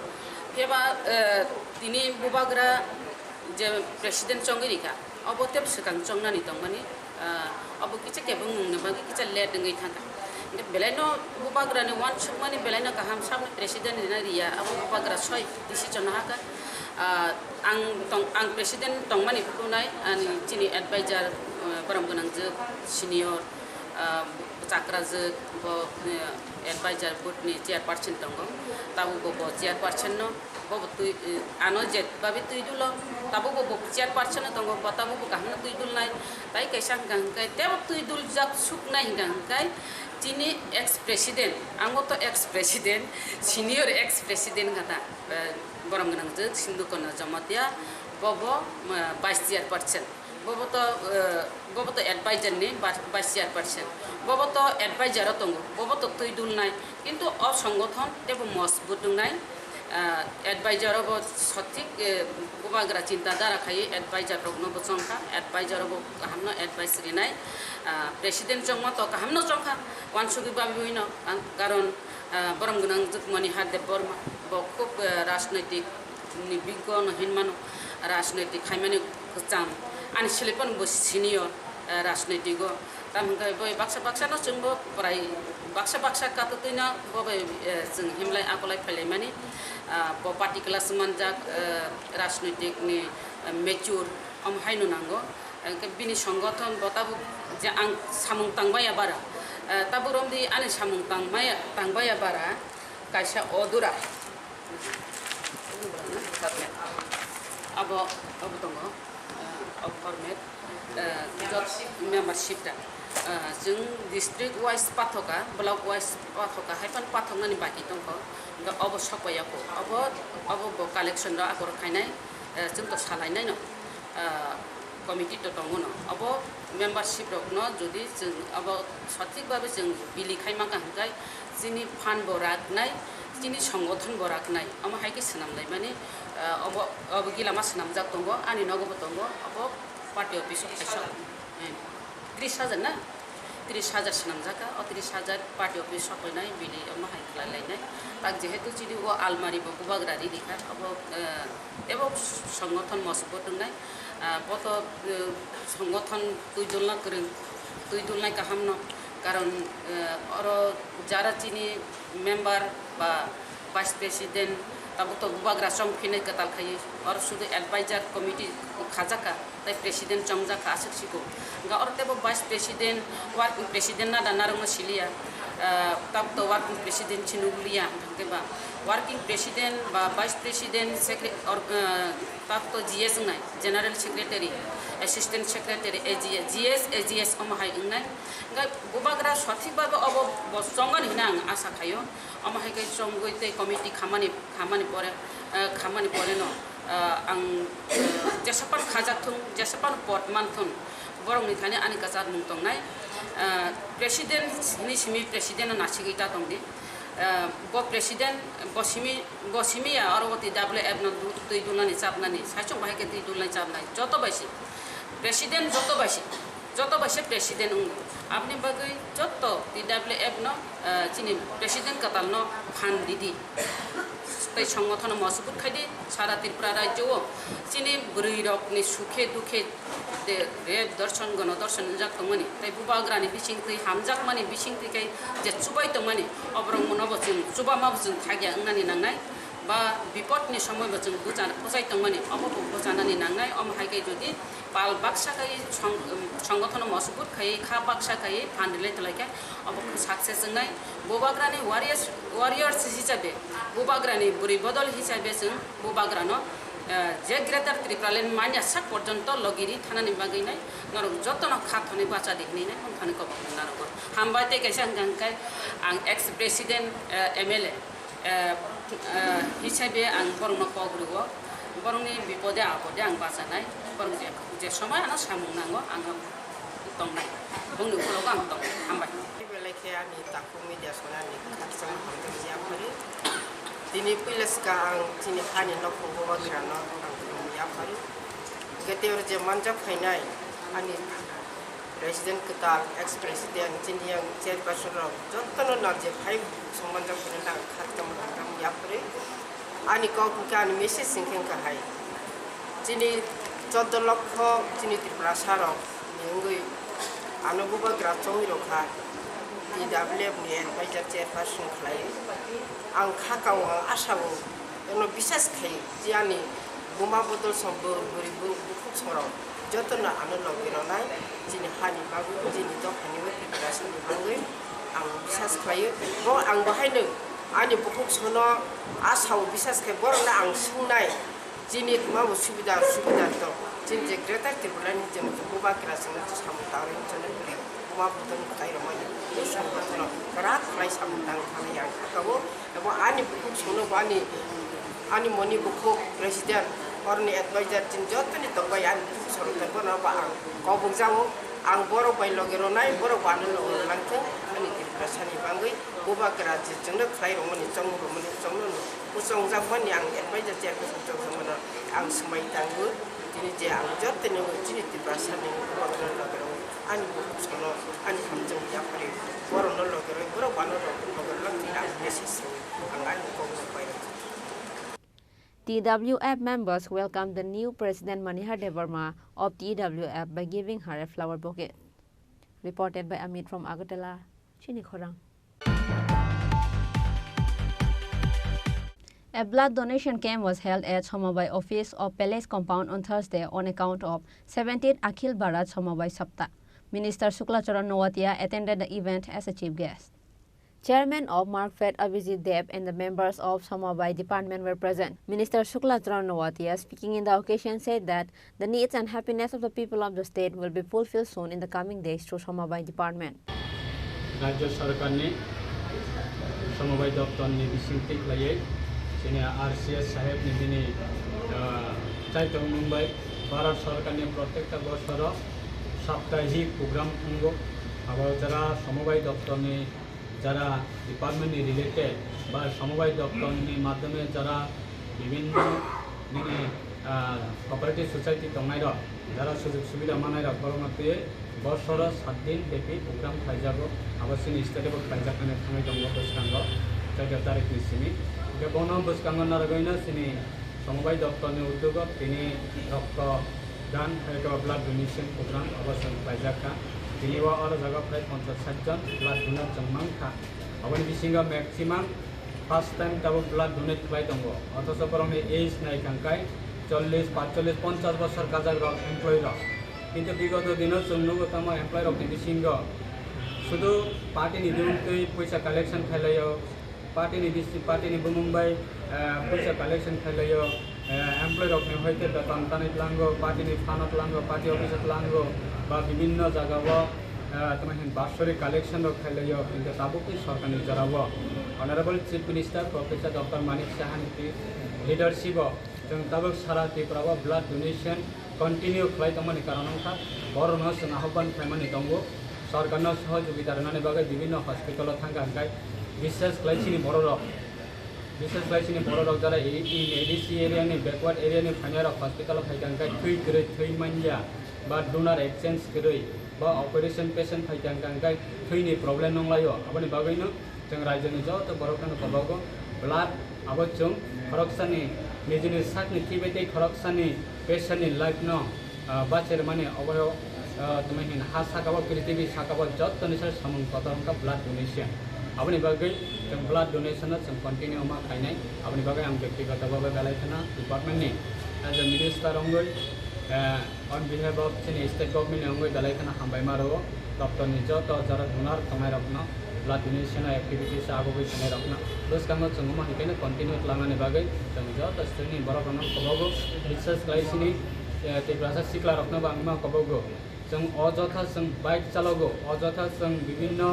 pheba tini bubagra je president chongiri ka obotep sekang chongnani tongmani abo kicha kebung mungna bagi kicha let ngai thanga belaino bubagra ni wan chukmani belaino kaham samne president ni ria abo bubagra soi decision haka ang president tongmani pukunai ani chini advisor param gunang je senior chakra je bo advisor board ni chairperson tongo tabu bo chairperson no bo tu ano jet babi tu dulo tabu bo chairperson tongo tabu bo kahna tu dul nai tai kaisang gang kai tebo tu dul jak suk nai gang kai chini ex president ango to ex president senior ex president kata boram gunang je sindu kono jamatia bobo vice chairperson bobo to advisor ni vice chairperson bobo to advisor tongo bobo to tu dul nai kintu o সংগঠন tebo মজবুত nai advisor bo সঠিক bubagra চিন্তা ধারা খাই advisor rogno bo chongkha advisor bo hamno advisory nai president chongma to hamno chongkha wansugi babi hoino karon borom gunang jukmani hade borma bo খুব রাজনৈতিক নিবিজ্ঞ নহিনমানো রাজনৈতিক খাইমানে চাম ani silepon bo senior রাজনৈতিক tamkai boy baksa no jengbo prai baksa katutina bo jeng himlai akolai phelai mani bo particular semanjak রাজনৈতিক ni mature am haino nango ke bini সংগঠন botabu je ang samung tangbaya bara taburom di ani samung tangbaya bara kaisa odura abo tongo format jot membership da jeng district wise pathoka block wise pathoka haipan pathoknani baki tongko ga abo sokpaya ko abo bo collection da akor khainai jeng to salainai no committee to tongo no abo membership rok no jodi jeng abo sathik babe jeng bili khaima ka hangai jini fan borak nai jini সংগঠন borak nai amo haike snamlai mani abo gilama snamjak tongo ani nogo tongo abo party office kaisa 30000 na 30000 snamjaka 30000 party office sokoinai bili amo haikla lainai tak jehetu chidi o almari bo bubagra ri likha abo ebo সংগঠন মজবুত nai boto সংগঠন tuidulnai kahamno karon oro jara chini member ba vice president tabu to bubagra chongphine katal khai or sudu advisor committee khajaka tai president chongjaka asaksiko ga or tebo vice president working president na danarong silia tab to working president chinugulia keba working president ba vice president secretary or tab to GS nai general secretary assistant secretary AGS omahai ngai ga bubagra sathik babe obo chongan hinang asa khayo omahai kai chonggoite committee khamani pore no ang jesapan khajak thung jesapan port man thung borong ni khane ani kasar mung tong nai president ni simi president na sigita tong di bo president bosimi ya arwati WF no tuidulani chapnani sachong bahai ke tuidulani chapnai joto baisi president joto baisi যত বসে president আপনি বাকি যত TWF ন চিনি president কাতাল ন fun দিদি তাই সংগঠন মজবুত খাইদি সারা ত্রিপুরা রাজ্য চিনি বুড়ি রকনি সুখে দুঃখে রেপ দর্শন গণদর্শন যাক তমানি তাই বুবাগ্রানি বিচিং তুই হামজাক মানি বিচিং তুই যে চুবাই তমানি অবরং মনবচন চুবা মাবচন থাকিয়া আংনানি নাংনাই বা বিপদনি সময় বচন বুঝাই তমানি অবক বুঝানানি নাংনাই হাইকাই যদি পাল বাক্সা খাই সংগঠন মজবুত খাই খা বাক্সা খাই ফান্ডিলাই তলাইকাই অবক সাকসেস নাই বুবাগ্রানি ওয়ারিয়ার্স হিসাবে বুবাগ্রানি বুড়ি বদল হিসাবে जों বুবাগ্রানো যে গ্রেটার ত্রিপুরালেন মানিয়া সাক পর্যন্ত লগিরি থানানি বাগै নাই নরক যতন খাথনি বাचा देखनि নাই हमथानि कबक नारक हामबाय ते कैसे गांकाय आं एक्स प्रेसिडेंट MLA हिसाबे आं बरंनो पग्रुगो बरंनि बिपदे आपदे आं बाचानाय बरं जे समय आना सामुं नांगो आं दंनाय बुंनो फलक आं दं हामबाय बेलायखे आंनि ताकु मिडिया सनानि खाथियाव हामदों जियाफोर दिनै पैलासका आं दिनै हानि नखौ बाग्रानो आं याफोर गेदेर जे मानजाब फैनाय आंनि प्रेसिडेंट कताल एक्स प्रेसिडेंट दिनै आं चेयरपारसन जतन नाजे फाइ समानजाब फैनाय आं खाथियाव हामदों याफोर आंनि गावखौ आंनि मेसेज सिंखेंखा हाय दिनै 14 लक्ष दिनै त्रिपुरा साराव निंगै आनो बाग्रा चौमिरखा TWF नि एडभाइजार चेयरपारसन खालायो आं खागाव आसाव एनो बिसास खायो जे आंनि बोमा बदल समबो बोरैबो बुखुब सराव जतन आनो लगिरनाय दिनै हानि बागै दिनै दखानिबो त्रिपुरासनि बागै आं बिसास खायो ब आं बाहायनो आंनि बुखुब सनो आसाव बिसास खायो बरना आं सोंनाय दिनै माबो सुबिदा दं जों जे ग्रेटार त्रिपुरानि जों बुबाग्राजों सामुदारि जों बुमा बदल खायरमानि संगठन बिराद फ्राय सामुदां खालाय आं खागावो एबा आंनि बुखुब सनो आंनि मनि बुखुब प्रेसिडेंट अरनि एडभाइजार दिन जतनि दंबाय आंनि बुखुब सनो बनबा आं गावबुजाव आं बर' बाय लगिरनाय बर' बानो लगिरलांथों आंनि त्रिपुरासानि बागै बुबाग्रा जोंनो खायरमानि जोंनो उसंजाबमानि आं एडभाइजार चेयरपारसन जोंनो आं समाय दांगो दिनै जे आं जतनि दिनै त्रिपुरासानि बुबाग्रा लगिराव आंनि बुखुब सनो आंनि हामजों याफारि बर'नो लगिराय बर' बानो लगिरलांथों आं मेसेज आं आंनि गावनो bye TWF members welcomed the new President Manihar Devarma of TWF by giving her a flower bouquet. Reported by Amit from Agartala, Chini Khorang. A blood donation camp was held at Somabai office of Palace compound on Thursday on account of 17th Akhil Bharat Somabai Sapta. Minister Suklacharan Nawatia attended the event as a chief guest. Chairman of Markfed Abhijit Deb and the members of Somabai department were present. Minister Suklacharan Nawatia, speaking in the occasion, said that the needs and happiness of the people of the state will be fulfilled soon in the coming days through Somabai department. राज्य सरकार ने समवाय दफ्तर ने बिसिंगति खालायै जोंनि RCS साहेब ने दिनै जायथ मुंबई भारत सरकार ने प्रत्येकटा बोसोराव साप्ताहिक प्रोग्राम खुंगो आरो जरा समवाय दफ्तर ने जरा डिपार्टमेंट रिलेटेड बा समवाय दफ्तर नि माध्यमे जरा विभिन्न दिनै कोऑपरेटिव सोसाइटी दंनाय जरा सुजुग सुबिदा मानाय बरमते बसर 7 दिन बेपि प्रोग्राम खायजागो आबासिनि स्टेटआव खायजाखानाय थांनाय दङ बोसोरांगो जायगा तारिखनि सिनि बे बनो बोसोरांगो नारगैनो सिनि समवाय दफ्तरनि उद्योग तिनि रक्त दान एबा ब्लाड डोनेशन प्रोग्राम आबासिन खायजाखा दिनैवा आरो जागा प्राय 50-60 जन ब्लाड डोनेट जमांखा अबनि बिसिंगा मैक्सिमाम फर्स्ट टाइम ताबो ब्लाड डोनेट खालाय दङ अथच बरंनि एज नायखांखाय 40 45 50 बोसोर काजाग्रा एमप्लॉय किन्तु विगत दिनों जों नुगोतामा एमप्लॉय रखनि बिसिंग शुधु पार्टीनि दिउन्थै पैसा कालेक्शन खालायो पार्टीनि मुंबई पैसा कालेक्शन खालायो एमप्लॉय रखनि हयते बेतन तानित लांगो पार्टीनि फानत लांगो पार्टी अफिसत लांगो बा विभिन्न जायगायाव तमाहिन बासरी कालेक्शन खालायो किन्तु ताबुकि सरकारनि जराव honourable chief minister professor doctor Manik साहानि लीडरशिप जों ताबुक सारा त्रिपुराव ब्लाड डोनेशन कंटिन्यू खालाय तमानि कारणंखा बरनो जों आह्वान खालामनानै दङ सरकारनो सहयोगिता होनानै बागै विभिन्न हस्पिटालाव थांगांखाय विशेष खालायसिनि बर'राव जरा एडीसी एरियानि बैकवर्ड एरियानि फाइनाराव हस्पिटालाव फायगांखाय थै मानजिया बा डोनार एक्सचेंज करै बा अपारेशन पेशेंट फाइटांगाय थैनि प्रब्लेम नंलायो आबनि बागैनो जों रायजोनि जत बर'फोरनो कबागो ब्लाड आबो जों खरकसानि निजिनि साकनि थिबेते खरकसानि पेशेंटनि लाइफ न बाचेर माने अबयो तुम्हें हा साकाबा पृथ्वी साकाबा जत निसर समन पतंका ब्लाड डोनेशन अपनी बागै जों ब्लाड डोनेशन जों कन्टिन्यू मा खायनाय अपनी बागै आं व्यक्तिगत भावे बेलायथना डिपार्टमेंट नि एज ए मिनिस्टर अंगै ऑन बिहाफ ऑफ चिनी स्टेट गवर्नमेंट अंगै बेलायथना हामबाय मारो डॉक्टर नि जत जरा डोनार तमाय रखना ब्लाड डोनेशन एक्टिविटीज आगोबै सनाय रखना बस कामो जों मा हिकेनो कन्टिन्यू लानानै बागै जों जत स्टेटनि बर'फोरनो कबागो रिसर्च लाइसिनि तेब्रासा सिक्ला रखना बांमा कबागो जों अजथा जों बाइक चालागो अजथा जों विभिन्न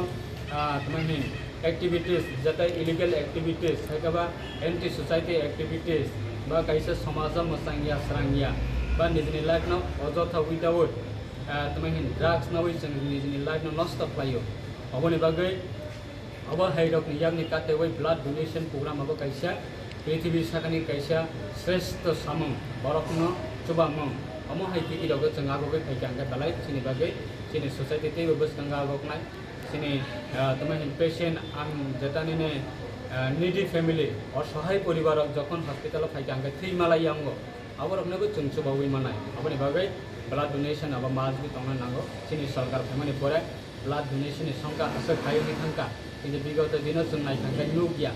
तुम्हें एक्टिविटीज जते इलिगल एक्टिविटीज हैकबा एंटी सोसाइटी एक्टिविटीज बा कैसे समाज मसांगिया सरांगिया बा निजनि लाइफ न अजथा विदाउट तुम्हें ड्रग्स नवै जों निजनि लाइफ न नष्ट खालायो अबनि बागै अब हाइरक नियामनि काटे वे ब्लाड डोनेशन प्रोग्राम अब कैसा पृथ्वी साकनि कैसा श्रेष्ठ सामं बरफनो चुबामं अमो हाइति इरगो जों आगोबै फैगांगा दालाय सिनि बागै सिनि सोसाइटी तेबो बसगांगा आगोकनाय सिनि तुम्हें पेशेंट आं जेतानिने निडी फैमिली और सहाय परिवार जखन हॉस्पिटल फैगांगा थै मालाय आंगो आबरकनोबो जों चुबावै मानाय अपनि बागै ब्लाड डोनेशन अब मास भी तंना नांगो सिनि सरकार फैमानि परे ब्लाड डोनेशन नि संख्या आसे खायनि थांका কিন্তু বিগত দিনত जों नायखांगा नुगिया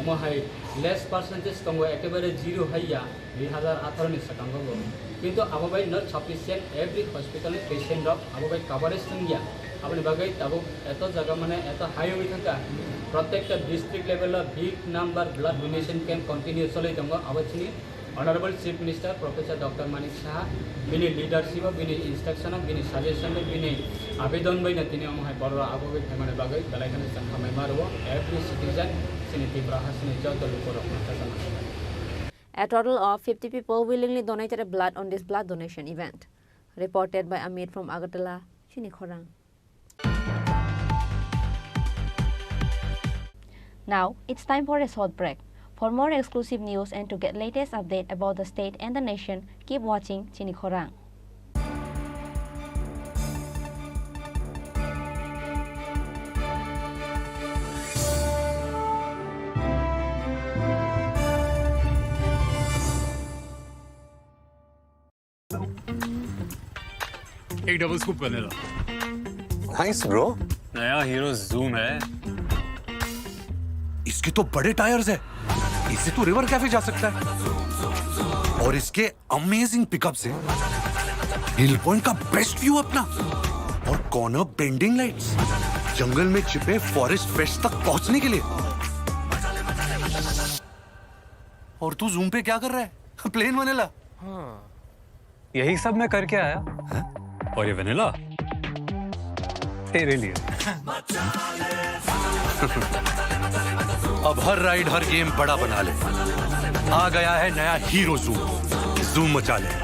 अमहाय लेस परसेंटेज दंगो एकेबारे जीरो हाइया 2018 नि सकांगो किंतु आबोबाय not sufficient every hospital patient of आबोबाय कवरेज संगिया अपने बागै ताबो एतो जगह माने एतो हाई होई थाका प्रत्येक district level big number blood donation camp continue चलै दंगो आबोचिनि honourable chief minister professor doctor Manik Shah बिनि लीडरशिप बिनि इंस्ट्रक्शन बिनि सजेशन बिनि आवेदन बैना तिनि अमहाय बर आबोबै थेमाने बागै गलायखाने संखामाय मारबो एवरी सिटीजन सिनि तिब्रा हासिनि जत लोकर रखना A total of 50 people willingly donated blood on this blood donation event. Reported by Amit from Agartala, Chini Khorang. Now, it's time for a short break. For more exclusive news and to get latest update about the state and the nation, keep watching Chini Khorang. एक double scoop vanilla. Nice bro. नया hero zoom है। इसके तो बड़े tyres है, इससे तो river cafe जा सकता है। और इसके अमेजिंग पिकअप से हिल पॉइंट का बेस्ट व्यू अपना, और कॉर्नर बेंडिंग लाइट्स, जंगल में छिपे फॉरेस्ट फेस्ट तक पहुंचने के लिए। और तू जूम पे क्या कर रहा है? Plane vanilla. हाँ, यही सब मैं करके आया। है? और ये वनीला तेरे लिए। अब हर राइड हर गेम बड़ा बना ले। आ गया है नया हीरो जूम, जूम मचा ले।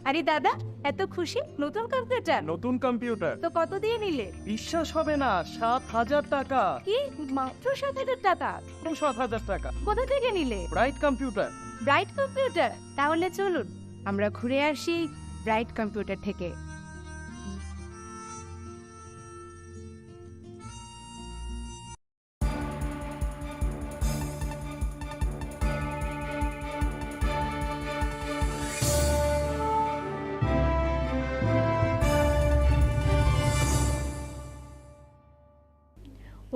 আরে দাদা, এত খুশি? নতুন কম্পিউটার? নতুন কম্পিউটার তো কত দিয়ে নিলে? বিশ্বাস হবে না, 7,000 টাকা। কি মাত্র 7,000 টাকা? 7,000 টাকা। কোথা থেকে নিলে? Bright computer. Bright computer? তাহলে চলুন আমরা ঘুরে আসি ব্রাইট কম্পিউটার থেকে।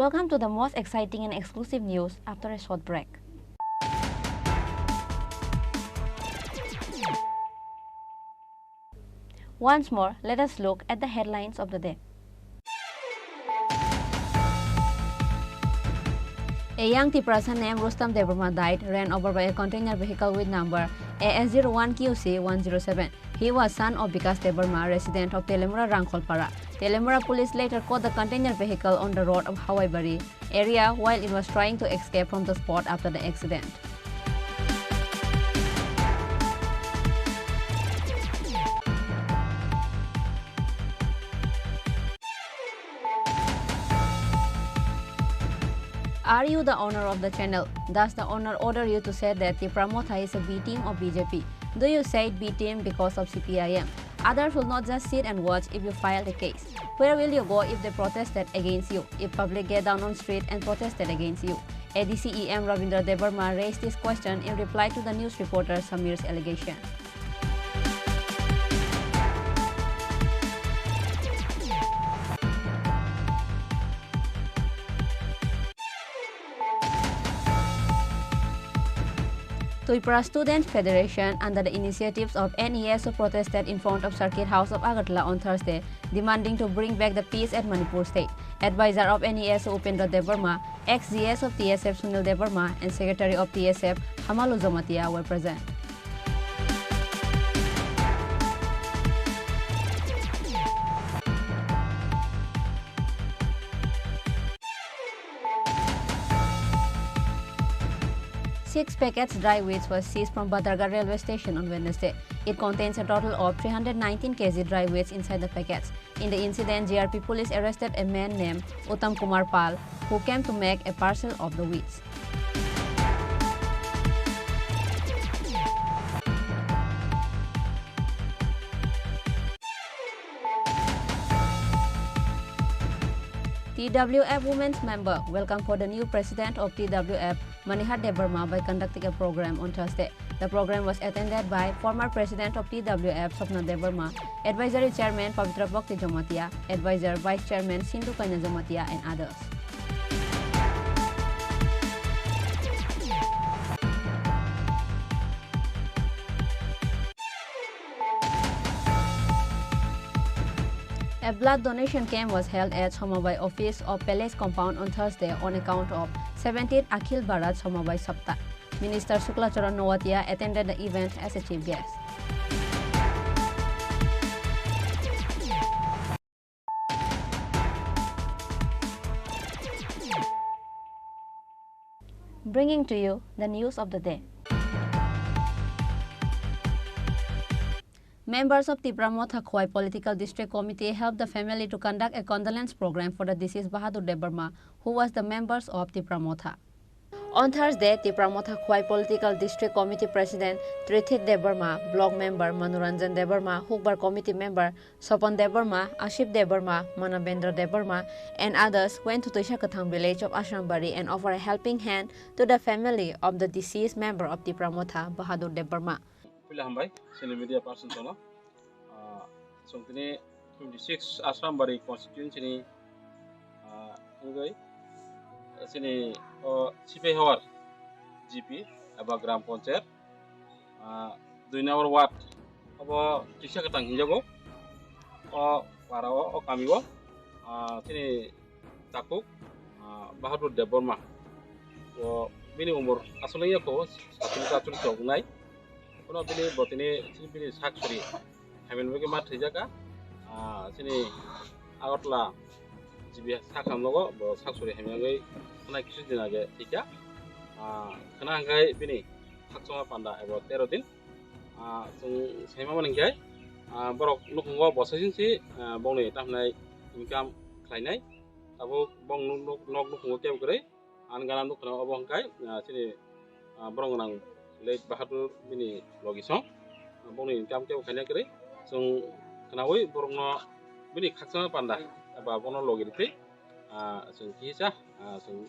Welcome to the most exciting and exclusive news after a short break. Once more, let us look at the headlines of the day. A young Tiprasan named Rustam Debarma died, ran over by a container vehicle with number AS01QC107. He was son of Vikas Debarma, resident of Telemura Rangkholpara. Telemura police later caught the container vehicle on the road of Hawaibari area while it was trying to escape from the spot after the accident. Are you the owner of the channel? Does the owner order you to say that Tripura Motha is a B team of BJP? Do you say it B team because of CPIM? Others will not just sit and watch if you file the case. Where will you go if they protested against you? If public get down on street and protested against you? ADCEM Ravindra Debarma raised this question in reply to the news reporter Samir's allegation. Tripura Student Federation, under the initiatives of NESO, protested in front of Circuit House of Agartala on Thursday, demanding to bring back the peace at Manipur State. Advisor of NESO Upendra Debarma, ex-GS of TSF Sunil Debarma, and Secretary of TSF Hamalu Zomatia were present. Six packets dry weights were seized from Badarga railway station on Wednesday. It contains a total of 319 kg dry weights inside the packets. In the incident, GRP police arrested a man named Uttam Kumar Pal, who came to make a parcel of the weights. TWF Women's member welcomed for the new president of TWF, Manihat Debarma, by conducting a program on Thursday. The program was attended by former president of TWF, Swapna Debarma, advisory chairman Pavitra Bhakti Jomatia, advisor vice chairman Sindhu Kanya Jomatia, and others. A blood donation camp was held at Somabai office of Palace compound on Thursday on account of 17th Akhil Bharat Somabai Sapta. Minister Shukla Charan Nowatia attended the event as a chief guest. Bringing to you the news of the day. Members of Tripura Motha Khwai Political District Committee helped the family to conduct a condolence program for the deceased Bahadur Debarma, who was the members of Tripura Motha. On Thursday, Tripura Motha Khwai Political District Committee President Trithit Debarma, Block Member Manuranjan Debarma, Hukbar Committee Member Sopan Debarma, Ashif Debarma, Manabendra Debarma, and others went to Tuishakathang village of Ashrambari and offered a helping hand to the family of the deceased member of Tripura Motha, Bahadur Debarma. Hambai, senior media person sono. Something 26 Ashrambari constituency ni sini Sipai Hawar GP aba Gram Panchayat 2 number ward aba Tisha Katang Hinjago Parawa Kamiwa sini Takuk Bahadur Debarma bini umur asalnya ko satu jognai kono bini botini bini saksuri hamen bagi mat hijaka sini Agartala jibi sakam logo bo saksuri hamen bagi kena kisu din aja tika kena angkai bini saksoma panda ebo 13 din sung sema maningkai borok nukungwa bosasin si bongni tamnai income klainai tabu bong nukungwa keu kere anganan nukuna obong kai sini borong nang late Bahadur bini logisong bongni income keu khaina kere sung kenawai borong no bini saksoma panda eba bono logirite sung kisa sung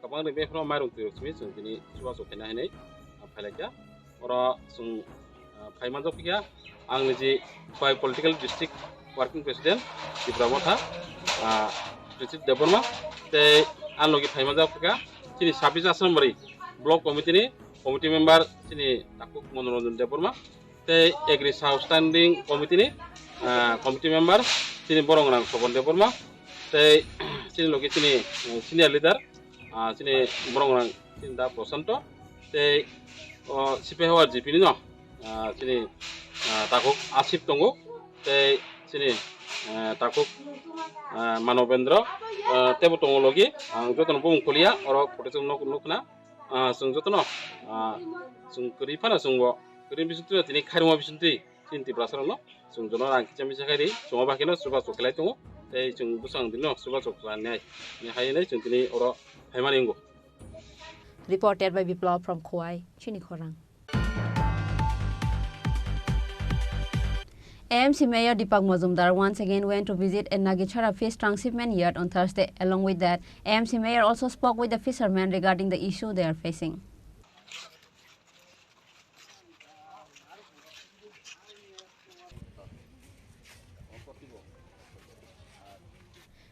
kapang de befro marung tu sumi sung bini suwa so khaina hanai phalaka ora sung phaiman jok pia ang ji Khwai political district working president Tripura Motha Trithit Debarma te आनलगी थाइमा जाफका चिनि 26 आसामबारि block committee member चिनि ताकुक मनोरंजन देबबर्मा ते एग्रि outstanding committee member चिनि बरंगरां सबन देबबर्मा ते चिनि लगे चिनि सिनियर लीडर चिनि बरंगरां चिनि दा प्रशांत ते सिपेहावा जिपिनि न चिनि ताकुक आसिफ दंगो ते चिनि ताकुक मानवेंद्र तेबो दंगलगी जतन बुंखलिया और फटोजों नखना जों जतन जों करिफाना जोंबो करिन बिसुंति दिनै खारवा बिसुंति चिन्ति ब्रासारनो जों जनो रांखिचा मिसाखारि जों बाखिनो सुबा चकलाय दङ ते जों बुसां दिनो सुबा चकलानाय नि हायनै जों दिनै अर हायमानिंगो Reported by Biplav from Khowai, Chini Khorang. AMC Mayor Deepak Majumdar once again went to visit a Nagichara fish transshipment yard on Thursday. Along with that, AMC Mayor also spoke with the fishermen regarding the issue they are facing.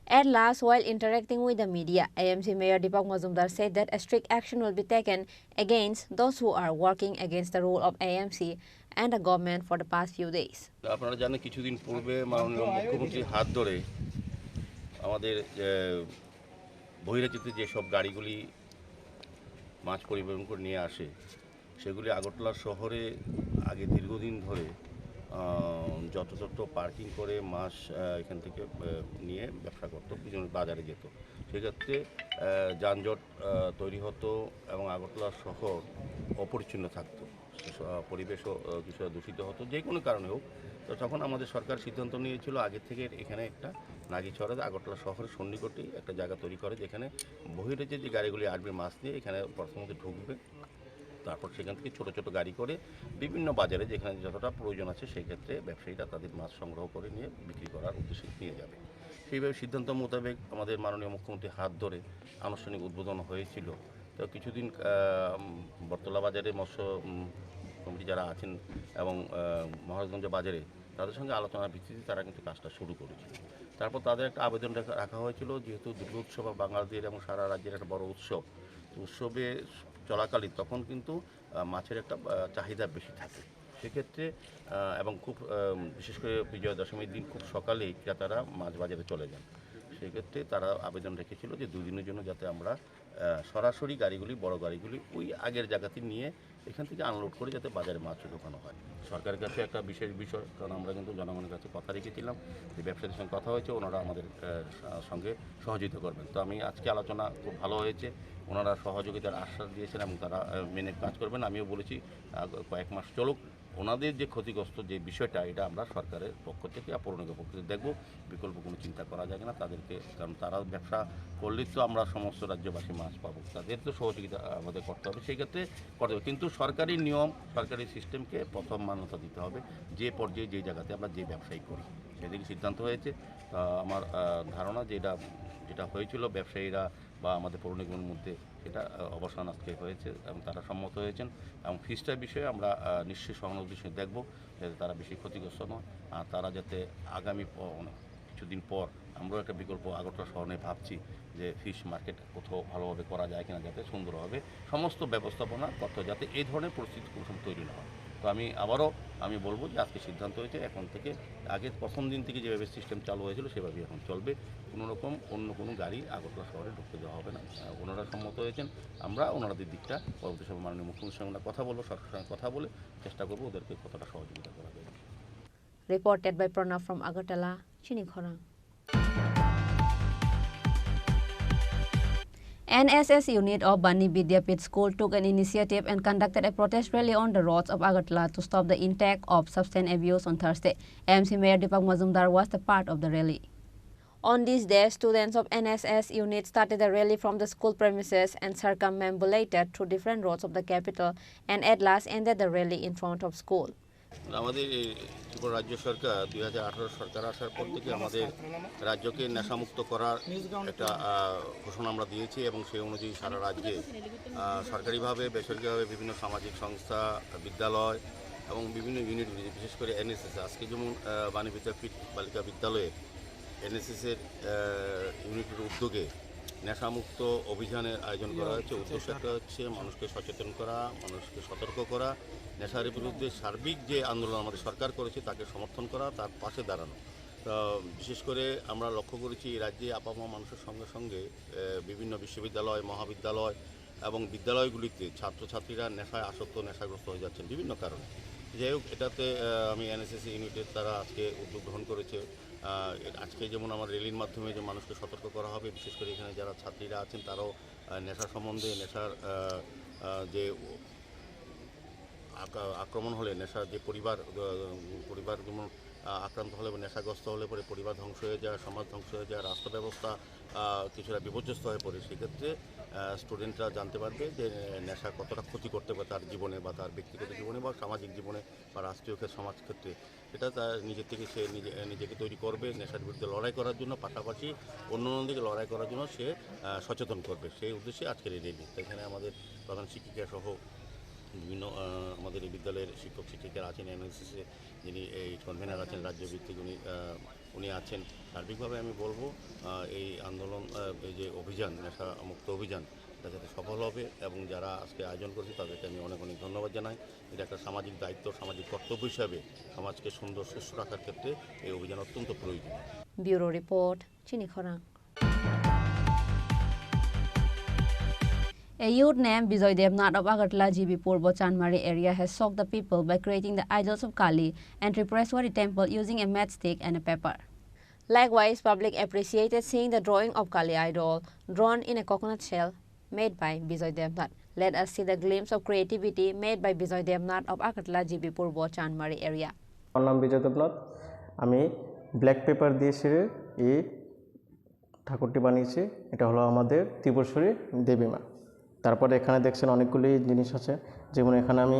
At last, while interacting with the media, AMC Mayor Deepak Majumdar said that a strict action will be taken against those who are working against the rule of AMC and the government for the past few days. আপনারা জানেন কিছুদিন পূর্বে মাননীয় মুখ্যমন্ত্রীর হাত ধরে আমাদের বহিরাজ্যতে যে সব গাড়িগুলি মাছ পরিবহন করে নিয়ে আসে সেগুলি আগরতলা শহরে আগে দীর্ঘদিন ধরে যত পার্কিং করে মাছ এখান থেকে নিয়ে ব্যবসা করতো বিভিন্ন বাজারে যেত সেক্ষেত্রে যানজট তৈরি হতো এবং আগরতলা শহর অপরিচ্ছন্ন থাকতো পরিবেশও কিছুটা দূষিত হতো যে কোনো কারণে হোক তো তখন আমাদের সরকার সিদ্ধান্ত নিয়েছিল আগে থেকে এখানে একটা নাগিছড়া আগরতলা শহরের সন্নিকটেই একটা জায়গা তৈরি করে যেখানে বহিরাজ্যের যে গাড়িগুলি আসবে মাছ দিয়ে এখানে প্রথমত ঢুকবে তারপর সেখান থেকে ছোটো ছোটো গাড়ি করে বিভিন্ন বাজারে যেখানে যতটা প্রয়োজন আছে সেই ক্ষেত্রে ব্যবসায়ীরা তাদের মাছ সংগ্রহ করে নিয়ে বিক্রি করার উদ্দেশ্যে নিয়ে যাবে সেইভাবে সিদ্ধান্ত মোতাবেক আমাদের মাননীয় মুখ্যমন্ত্রী হাত ধরে আনুষ্ঠানিক উদ্বোধন হয়েছিল তো কিছুদিন বটতলা বাজারে মৎস্য কমিটি যারা আছেন এবং মহারাজগঞ্জ বাজারে তাদের সঙ্গে আলোচনার ভিত্তিতে তারা কিন্তু কাজটা শুরু করেছিল তারপর তাদের একটা আবেদন রাখা হয়েছিল যেহেতু দুর্গোৎসব বাঙালিদের এবং সারা রাজ্যের একটা বড় উৎসবে চলাকালীন তখন কিন্তু মাছের একটা চাহিদা বেশি থাকে সেক্ষেত্রে এবং খুব বিশেষ করে বিজয়া দশমীর দিন খুব সকালেই ক্রেতারা মাছ বাজারে চলে যান সেক্ষেত্রে তারা আবেদন রেখেছিল যে 2 দিনের জন্য যাতে আমরা সরাসরি গাড়িগুলি বড় গাড়িগুলি ওই আগের জায়গাতে নিয়ে এখান থেকে আনলোড করে যাতে বাজারে মাছ ঢোকানো হয় সরকারের কাছে একটা বিশেষ বিষয় কারণ আমরা কিন্তু জনগণের কাছে কথা রেখেছিলাম যে ব্যবসায়ীদের সঙ্গে কথা হয়েছে ওনারা আমাদের সঙ্গে সহযোগিতা করবেন তো আমি আজকে আলোচনা খুব ভালো হয়েছে ওনারা সহযোগিতার আশ্বাস দিয়েছেন এবং তারা মেনে কাজ করবেন আমিও বলেছি কয়েক মাস চলুক ওনাদের যে ক্ষতিগ্রস্ত যে বিষয়টা এটা আমরা সরকারের পক্ষ থেকে পৌরনিগমের পক্ষ থেকে দেখব বিকল্প কোনো চিন্তা করা যায় না তাদেরকে কারণ তারা ব্যবসা করলেই তো আমরা সমস্ত রাজ্যবাসী মাছ পাবো তাদের তো সহযোগিতা আমাদের করতে হবে সেই ক্ষেত্রে করতে হবে কিন্তু সরকারি নিয়ম সরকারি সিস্টেমকে প্রথম মান্যতা দিতে হবে যে পর্যায়ে যে জায়গাতে আমরা যে ব্যবসায়ী করি সেদিকে সিদ্ধান্ত হয়েছে আমার ধারণা যে যেটা হয়েছিল ব্যবসায়ীরা বা আমাদের পৌর নিগমের মধ্যে সেটা অবসান আজকে হয়েছে এবং তারা সম্মত হয়েছেন এবং ফিসটার বিষয়ে আমরা নিশ্চয়ই সহানুভূতির দেখব যাতে তারা বেশি ক্ষতিগ্রস্ত নয় আর তারা যাতে আগামী কিছুদিন পর আমরাও একটা বিকল্প আগরতলা শহর নিয়ে ভাবছি যে ফিশ মার্কেট কোথাও ভালোভাবে করা যায় কিনা যাতে সুন্দরভাবে সমস্ত ব্যবস্থাপনা করতে যাতে এই ধরনের পরিস্থিতি কোনো সময় তৈরি না হয় তো আমি বলবো যে আজকে সিদ্ধান্ত হয়েছে এখন থেকে আগে প্রথম দিন থেকে যেভাবে সিস্টেম চালু হয়েছিল সেভাবেই এখন চলবে কোনো রকম অন্য কোনো গাড়ি আগরতলা শহরে ঢুকতে দেওয়া হবে না ওনারা সম্মত হয়েছেন আমরা ওনাদের দিকটা পরবর্তী সময় মাননীয় মুখ্যমন্ত্রীর সঙ্গে কথা বলবো সরকারের সঙ্গে কথা বলে চেষ্টা করবো ওদেরকে কতটা সহযোগিতা করা যায় Reported by Pranav from Agartala, Chini Khorang. NSS unit of Bani Vidyapit School took an initiative and conducted a protest rally on the roads of Agartala to stop the intake of substance abuse on Thursday. AMC Mayor Deepak Majumdar was the part of the rally. On this day, students of NSS unit started the rally from the school premises and circumambulated through different roads of the capital and at last ended the rally in front of school. আমাদের ত্রিপুরা রাজ্য সরকার 2018 সরকার আসার পর থেকে আমাদের রাজ্যকে নেশামুক্ত করার একটা ঘোষণা আমরা দিয়েছি এবং সেই অনুযায়ী সারা রাজ্যে সরকারিভাবে বেসরকারিভাবে বিভিন্ন সামাজিক সংস্থা বিদ্যালয় এবং বিভিন্ন ইউনিট বিশেষ করে এনএসএস আজকে যেমন বাণী বিদ্যাপীঠ বালিকা বিদ্যালয়ে এনএসএসের ইউনিটের উদ্যোগে নেশামুক্ত অভিযানের আয়োজন করা হয়েছে। উদ্দেশ্যটা হচ্ছে মানুষকে সচেতন করা, মানুষকে সতর্ক করা, নেশার বিরুদ্ধে সার্বিক যে আন্দোলন আমাদের সরকার করেছে তাকে সমর্থন করা, তার পাশে দাঁড়ানো। বিশেষ করে আমরা লক্ষ্য করেছি এই রাজ্যে আপামর মানুষের সঙ্গে সঙ্গে বিভিন্ন বিশ্ববিদ্যালয়, মহাবিদ্যালয় এবং বিদ্যালয়গুলিতে ছাত্রছাত্রীরা নেশায় আসক্ত, নেশাগ্রস্ত হয়ে যাচ্ছেন বিভিন্ন কারণে। যাই হোক, এটাতে আমি এনএসএসি ইউনিটের তারা আজকে উদ্যোগ গ্রহণ করেছে। আজকে যেমন আমার র্যালির মাধ্যমে যে মানুষকে সতর্ক করা হবে, বিশেষ করে এখানে যারা ছাত্রীরা আছেন তারাও নেশা সম্বন্ধে, নেশার যে আক্রমণ হলে, নেশার যে পরিবার যেমন আক্রান্ত হলে বা নেশাগ্রস্ত হলে পরে পরিবার ধ্বংস হয়ে যায়, সমাজ ধ্বংস হয়ে যায়, রাষ্ট্র ব্যবস্থা কিছুটা বিপর্যস্ত হয়ে পড়ে। সেক্ষেত্রে স্টুডেন্টরা জানতে পারবে যে নেশা কতটা ক্ষতি করতে পারে তার জীবনে বা তার ব্যক্তিগত জীবনে বা সামাজিক জীবনে বা রাষ্ট্রীয় সমাজ ক্ষেত্রে। এটা তার নিজের থেকে সে নিজেকে তৈরি করবে নেশার বিরুদ্ধে লড়াই করার জন্য, পাশাপাশি অন্যদিকে লড়াই করার জন্য সে সচেতন করবে। সেই উদ্দেশ্যে আজকের এই র্যালি। এখানে আমাদের প্রধান শিক্ষিকা সহ বিভিন্ন আমাদের এই বিদ্যালয়ের শিক্ষক শিক্ষিকারা আছেন, এনএসএসে যিনি এই কনভেনার আছেন রাজ্যভিত্তিক উনি আছেন। সার্বিকভাবে আমি বলবো এই আন্দোলন, এই যে অভিযান, নেশা মুক্ত অভিযান, এটা যাতে সফল হবে এবং যারা আজকে আয়োজন করেছে তাদেরকে আমি অনেক অনেক ধন্যবাদ জানাই। এটা একটা সামাজিক দায়িত্ব, সামাজিক কর্তব্য হিসাবে সমাজকে সুন্দর সুস্থ রাখার ক্ষেত্রে এই অভিযান অত্যন্ত প্রয়োজন। ব্যুরো রিপোর্ট, চিনি খরাং। A youth named Bijoy Devnath of Agartala GB Purbo Chanmari area has shocked the people by creating the idols of Kali and Tripureshwari temple using a matchstick and a paper. Likewise, public appreciated seeing the drawing of Kali idol drawn in a coconut shell made by Bijoy Devnath. Let us see the glimpse of creativity made by Bijoy Devnath of Agartala GB Purbo Chanmari area. আমার নাম বিজয় দেবনাথ। আমি black pepper দিয়ে সেরে এই ঠাকুরটি বানিয়েছি। এটা হলো আমাদের ত্রিপুরেশ্বরী দেবী মা। তারপরে এখানে দেখছেন অনেকগুলি জিনিস আছে, যেমন এখানে আমি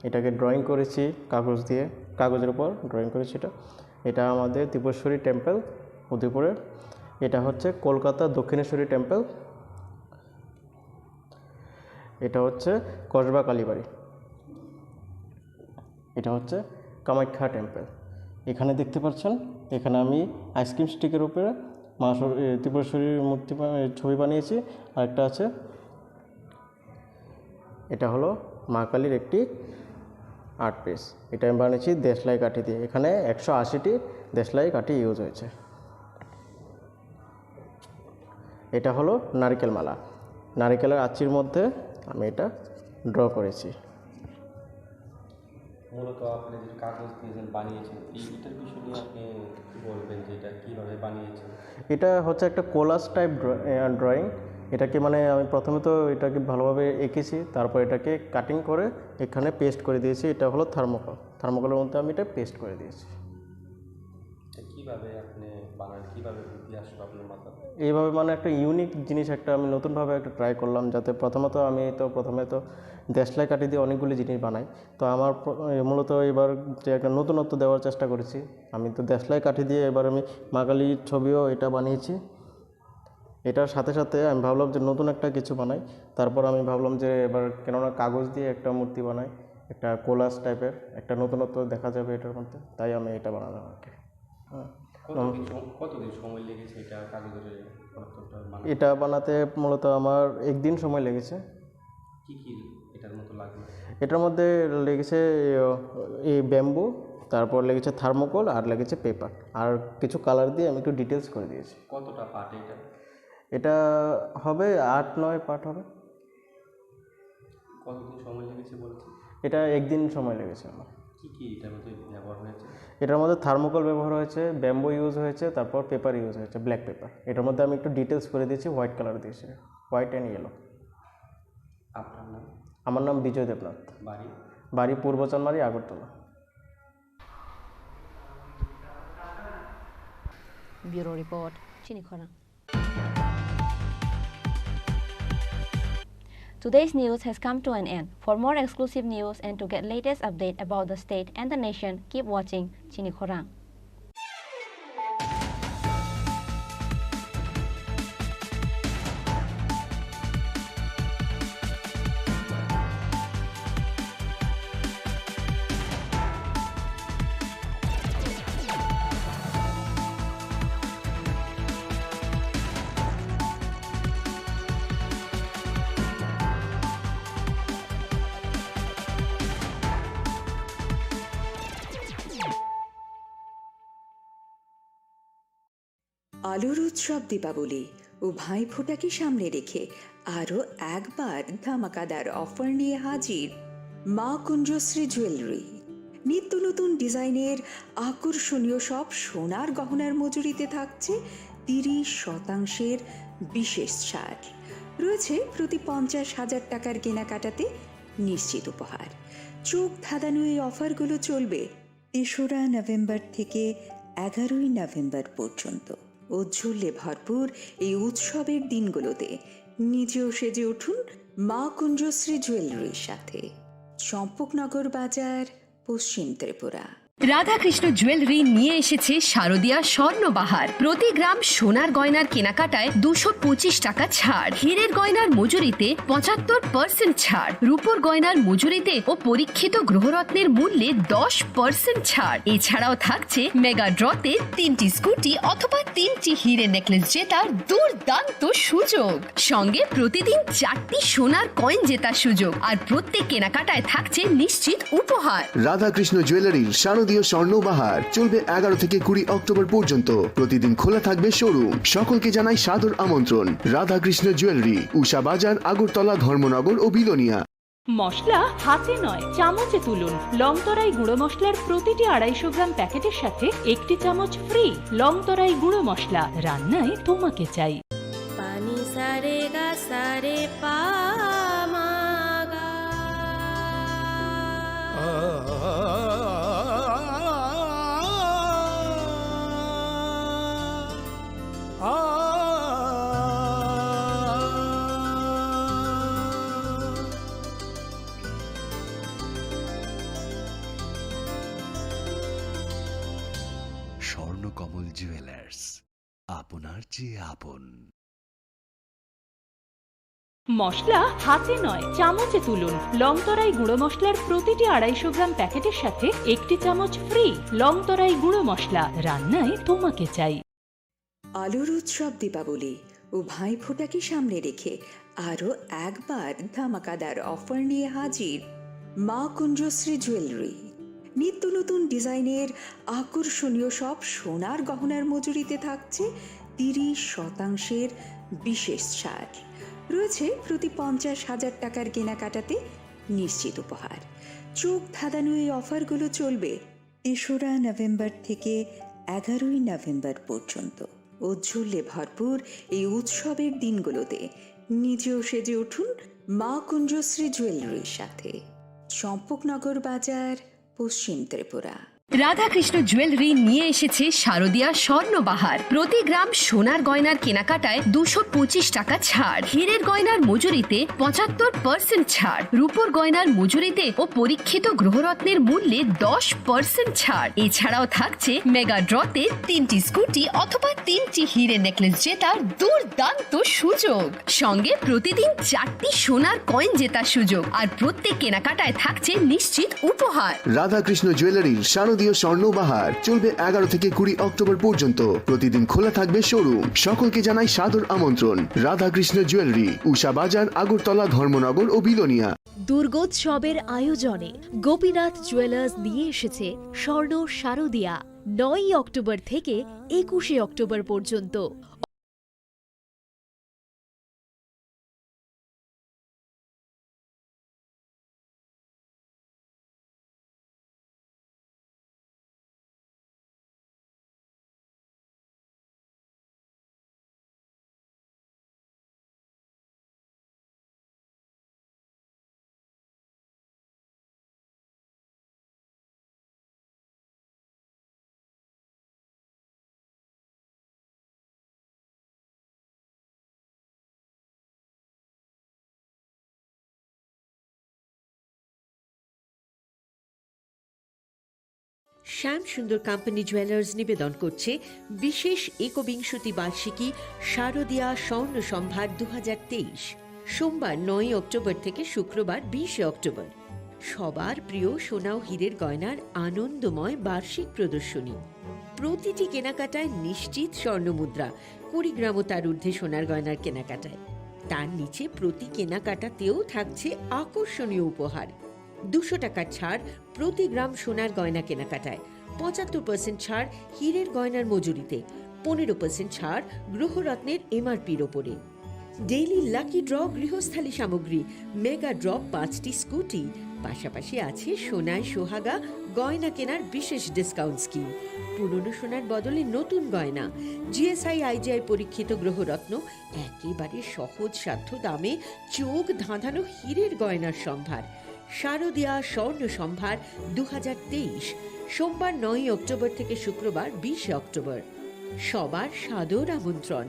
এটাকে ড্রয়িং করেছি কাগজ দিয়ে, কাগজের উপর ড্রয়িং করেছি। এটা আমাদের ত্রিপুরেশ্বরী টেম্পল উদয়পুরে। এটা হচ্ছে কলকাতা দক্ষিণেশ্বরী টেম্পল। এটা হচ্ছে কসবা কালীবাড়ি। এটা হচ্ছে কামাখ্যা টেম্পল। এখানে দেখতে পাচ্ছেন, এখানে আমি আইসক্রিম স্টিকের উপরে মা ত্রিপুরেশ্বরীর মূর্তি ছবি বানিয়েছি। আরেকটা আছে, এটা হলো মা কালীর একটি আর্ট পিস। এটা আমি বানিয়েছি দেশলাই কাঠি দিয়ে। এখানে 180টি দেশলাই কাঠি ইউজ হয়েছে। এটা হলো নারকেল মালা। নারকেলের আঁচির মধ্যে আমি এটা ড্র করেছি। মূলত আপনি যে কাগজ দিয়ে বানিয়েছেন, এইটার বিষয় নিয়ে আপনি বলবেন যে এটা কীভাবে বানিয়েছেন? এটা হচ্ছে একটা কোলাজ টাইপ ড্রয়িং। এটাকে মানে আমি প্রথমে তো এটাকে ভালোভাবে এঁকেছি, তারপর এটাকে কাটিং করে এখানে পেস্ট করে দিয়েছি। এটা হলো থার্মোকল। থার্মোকলের মধ্যে আমি এটা পেস্ট করে দিয়েছি। কীভাবে আপনি বানান, কীভাবে বুদ্ধি আসলো আপনার মাথায়? এইভাবে মানে একটা ইউনিক জিনিস একটা আমি নতুনভাবে একটা ট্রাই করলাম, যাতে প্রথমে তো দেশলাই কাঠি দিয়ে অনেকগুলি জিনিস বানাই। তো আমার মূলত এবার যে একটা নতুনত্ব দেওয়ার চেষ্টা করেছি। আমি তো দেশলাই কাঠি দিয়ে এবার আমি মা কালীর ছবিও এটা বানিয়েছি। এটার সাথে সাথে আমি ভাবলাম যে নতুন একটা কিছু বানাই। তারপর আমি ভাবলাম যে এবার কেননা কাগজ দিয়ে একটা মূর্তি বানাই, একটা কোলাজ টাইপের, একটা নতুনত্ব দেখা যাবে এটার মধ্যে, তাই আমি এটা বানালাম আর কি। কতদিন সময় লেগেছে এটা কাগজের? এটা বানাতে মূলত আমার একদিন সময় লেগেছে। কি কি এটার মতো লাগলো? এটার মধ্যে লেগেছে এই ব্যাম্বু, তারপর লেগেছে থার্মোকল, আর লেগেছে পেপার, আর কিছু কালার দিয়ে আমি একটু ডিটেলস করে দিয়েছি। কতটা পার্ট এটা? এটা হবে 8-9 পার্ট হবে। কতদিন সময় লেগেছে বলছি? এটা একদিন সময় লেগেছে আমার। কি কি এটার মধ্যে ব্যবহার হয়েছে? এটার মধ্যে থার্মোকল ব্যবহার হয়েছে, ব্যাম্বো ইউজ হয়েছে, তারপর পেপার ইউজ হয়েছে, ব্ল্যাক পেপার। এটার মধ্যে আমি একটু ডিটেলস করে দিয়েছি, হোয়াইট কালার দিয়েছি, হোয়াইট অ্যান্ড ইয়েলো। আপনার নাম? আমার নাম বিজয় দেবনাথ। বাড়ি? বাড়ি পূর্ব চানমারি, আগরতলা। ব্যুরো রিপোর্ট, চিনি খরাং। Today's news has come to an end. For more exclusive news and to get latest update about the state and the nation, keep watching Chini Khorang. আলোর উৎসব দীপাবলি ও ভাইফোঁটাকে সামনে রেখে আরও একবার ধামাকাদার অফার নিয়ে হাজির মা কুঞ্জশ্রী জুয়েলারি। নিত্য নতুন ডিজাইনের আকর্ষণীয় সব সোনার গহনার মজুরিতে থাকছে 30% বিশেষ ছাড়। রয়েছে প্রতি 50,000 টাকার কেনাকাটাতে নিশ্চিত উপহার। চোখ ধাঁধানো এই অফারগুলো চলবে 3রা নভেম্বর থেকে 11ই নভেম্বর পর্যন্ত। ঔজ্জ্বল্যে ভরপুর এই উৎসবের দিনগুলোতে নিজেও সেজে উঠুন মা কুঞ্জশ্রী জুয়েলারির সাথে। চম্পকনগর বাজার, পশ্চিম ত্রিপুরা। রাধাকৃষ্ণ জুয়েলারি নিয়ে এসেছে শারদীয়া স্বর্ণবাহার। প্রতি গ্রাম সোনার গয়নার কেনাকাটায় 225 টাকা ছাড়, হীরের গয়নার মজুরিতে 75% ছাড়, রূপোর গয়নার মজুরিতে ও পরীক্ষিত গ্রহরত্নের মূল্যে 10% ছাড়। এছাড়াও থাকছে মেগা ড্রতে 3টি স্কুটি অথবা 3টি হীরের নেকলেস জেতার দুর্দান্ত সুযোগ। সঙ্গে প্রতিদিন 4টি সোনার কয়েন জেতার সুযোগ, আর প্রত্যেক কেনাকাটায় থাকছে নিশ্চিত উপহার। রাধাকৃষ্ণ জুয়েলারির শারদীয় স্বর্ণবাহার চলবে 11 থেকে 20 অক্টোবর পর্যন্ত। প্রতিদিন খোলা থাকবে শোরুম। সকলকে জানাই সাদর আমন্ত্রণ। রাধাকৃষ্ণ জুয়েলারি, উষা বাজার, আগরতলা, ধর্মনগর ও বিলোনিয়া। মশলা হাতে নয় চামচে তুলুন। লংতরাই গুঁড়ো মশলার প্রতিটি 250 গ্রাম প্যাকেটের সাথে 1টি চামচ ফ্রি। লংতরাই গুঁড়ো মশলা, রান্নায় তোমাকে চাই। পানি সারে গা সারে পা মা গা। স্বর্ণকমল জুয়েলার্স, আপনার চেয়ে আপন। মশলা হাতে নয় চামচে তুলুন। লংতরাই গুঁড়ো মশলার প্রতিটি 250 গ্রাম প্যাকেটের সাথে 1টি চামচ ফ্রি। লংতরাই গুঁড়ো মশলা, রান্নায় তোমাকে চাই। আলোর উৎসব দীপাবলি ও ভাইফোঁটাকে সামনে রেখে আরও একবার ধামাকাদার অফার নিয়ে হাজির মা কুঞ্জশ্রী জুয়েলারি। নিত্য নতুন ডিজাইনের আকর্ষণীয় সব সোনার গহনার মজুরিতে থাকছে 30% বিশেষ ছাড়। রয়েছে প্রতি 50,000 টাকার কেনাকাটাতে নিশ্চিত উপহার। চোখ ধাঁধানো এই অফারগুলো চলবে 3রা নভেম্বর থেকে 11ই নভেম্বর পর্যন্ত। ঔজ্জ্বল্যে ভরপুর এই উৎসবের দিনগুলোতে নিজেও সেজে উঠুন মা কুঞ্জশ্রী জুয়েলারির সাথে। চম্পকনগর বাজার, পশ্চিম ত্রিপুরা। রাধাকৃষ্ণ জুয়েলারি নিয়ে এসেছে শারদীয়া স্বর্ণবাহার। প্রতি গ্রাম সোনার গয়নার কেনাকাটায় 225 টাকা ছাড়, হীরের গয়নার মজুরিতে 75% ছাড়, রূপোর গয়নার মজুরিতে ও পরীক্ষিত গ্রহরত্নের মূল্যে 10% ছাড়। এছাড়াও থাকছে মেগা ড্রতে 3টি স্কুটি অথবা 3টি হীরের নেকলেস জেতার দুর্দান্ত সুযোগ। সঙ্গে প্রতিদিন 4টি সোনার কয়েন জেতার সুযোগ, আর প্রত্যেক কেনাকাটায় থাকছে নিশ্চিত উপহার। রাধাকৃষ্ণ জুয়েলারির শারদীয় স্বর্ণবাহার চলবে 11 থেকে 20 অক্টোবর পর্যন্ত। প্রতিদিন খোলা থাকবে শোরুম। সকলকে জানাই সাদর আমন্ত্রণ। রাধাকৃষ্ণ জুয়েলারি, উষা বাজার, আগরতলা, ধর্মনগর ও বিলোনিয়া। দুর্গোৎসবের আয়োজনে গোপীনাথ জুয়েলার্স নিয়ে এসেছে স্বর্ণ শারদীয়া 9ই অক্টোবর থেকে 21শে অক্টোবর পর্যন্ত। শ্যাম সুন্দর কোম্পানি জুয়েলার্স নিবেদন করছে বিশেষ একবিংশতি বার্ষিকী শারদীয়া স্বর্ণ সম্ভার 2023, সোমবার 9 অক্টোবর থেকে শুক্রবার 20 অক্টোবর। সবার প্রিয় সোনা ও হীরের গয়নার আনন্দময় বার্ষিক প্রদর্শনী। প্রতিটি কেনাকাটায় নিশ্চিত স্বর্ণমুদ্রা, 20 গ্রাম ও তার ঊর্ধ্বে সোনার গয়নার কেনাকাটায়। তার নিচে প্রতি কেনাকাটাতেও থাকছে আকর্ষণীয় উপহার। 200 টাকার ছাড় প্রতি গ্রাম সোনার গয়না কেনাকাটায়, 75% ছাড় হীরের গয়নার মজুরিতে, 15% ছাড় গ্রহরত্নের এমআরপির ওপরে। ডেইলি লাকি ড্র গৃহস্থালী সামগ্রী, মেগা ড্র 5টি স্কুটি, পাশাপাশি আছে সোনায় সোহাগা গয়না কেনার বিশেষ ডিসকাউন্ট স্কিম। পুরনো সোনার বদলে নতুন গয়না, জিএসআই আইজিআই পরীক্ষিত গ্রহরত্ন, একেবারে সহজ সাধ্য দামে চোখ ধাঁধানো হীরের গয়নার সম্ভার। শারদীয়া স্বর্ণ সম্ভার 2023, সোমবার 9 অক্টোবর থেকে শুক্রবার 20 অক্টোবর। সবার সাদর আমন্ত্রণ।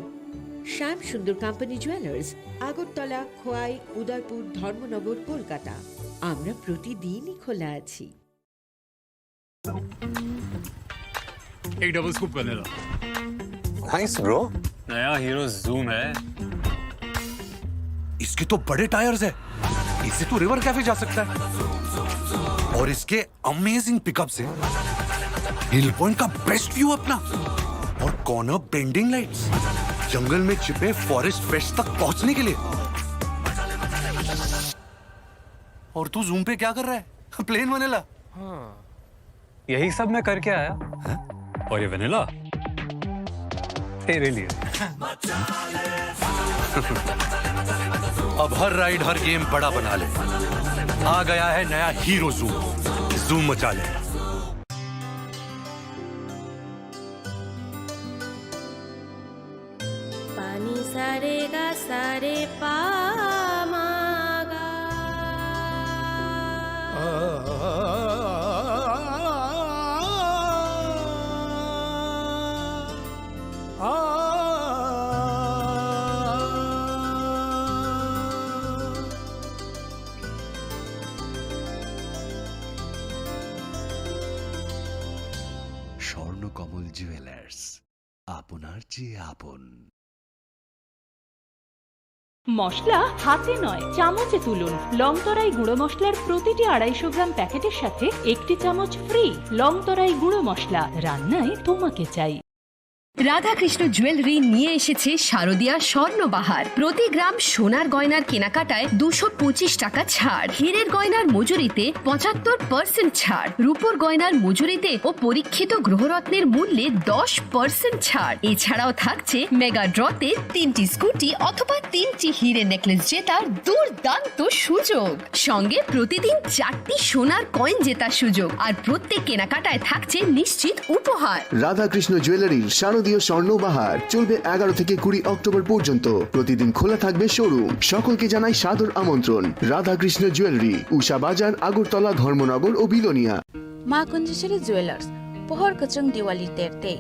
শ্যাম সুন্দর কোম্পানি জুয়েলার্স, আগরতলা, খোয়াই, উদয়পুর, ধর্মনগর, কলকাতা। আমরা প্রতিদিনই খোলা আছি। एक double scoop vanilla. Nice bro. नया हीरो जूम है। इसके तो बड़े टायर्स है, इससे तो रिवर कैफे जा सकता है। और इसके अमेजिंग पिकअप से हिल पॉइंट का बेस्ट व्यू अपना, और कॉर्नर बेंडिंग लाइट्स, जंगल में छिपे फॉरेस्ट फेस्ट तक पहुंचने के लिए। और तू जूम पे क्या कर रहा है? Plane vanilla. हाँ, यही सब मैं करके आया। है? और ये वनीला तेरे लिए। अब हर राइड हर गेम बड़ा बना ले। आ गया है नया हीरो जूम, जूम मचा ले। पानी सारे गा सारे पामागा স্বর্ণকমল জুয়েলার্স, আপনার চেয়ে আপন। মশলা হাতে নয় চামচে তুলুন। লংতরাই গুঁড়ো মশলার প্রতিটি 250 গ্রাম প্যাকেটের সাথে 1টি চামচ ফ্রি। লংতরাই গুঁড়ো মশলা, রান্নায় তোমাকে চাই। রাধাকৃষ্ণ জুয়েলারি নিয়ে এসেছে শারদীয়া স্বর্ণবাহার। প্রতি গ্রাম সোনার গয়নার কেনাকাটায় 225 টাকা ছাড়। হীরের গয়নার মজুরিতে 75% ছাড়। রূপোর গয়নার মজুরিতে ও পরীক্ষিত গ্রহরত্নের মূল্যে 10% ছাড়। এছাড়াও থাকছে মেগা ড্রতে 3টি স্কুটি অথবা 3টি হীরের নেকলেস জেতার দুর্দান্ত সুযোগ। সঙ্গে প্রতিদিন 4টি সোনার কয়েন জেতার সুযোগ। আর প্রত্যেক কেনাকাটায় থাকছে নিশ্চিত উপহার। রাধাকৃষ্ণ জুয়েলারির শারদীয় স্বর্ণবাহার চলবে 11 থেকে 20 অক্টোবর পর্যন্ত। প্রতিদিন খোলা থাকবে শোরুম। সকলকে জানাই সাদর আমন্ত্রণ। রাধাকৃষ্ণ জুয়েলারি, উষা বাজার, আগরতলা, ধর্মনগর ও বিলোনিয়া। मा कुंजेश्वरी jewellers pohor kachung diwali terte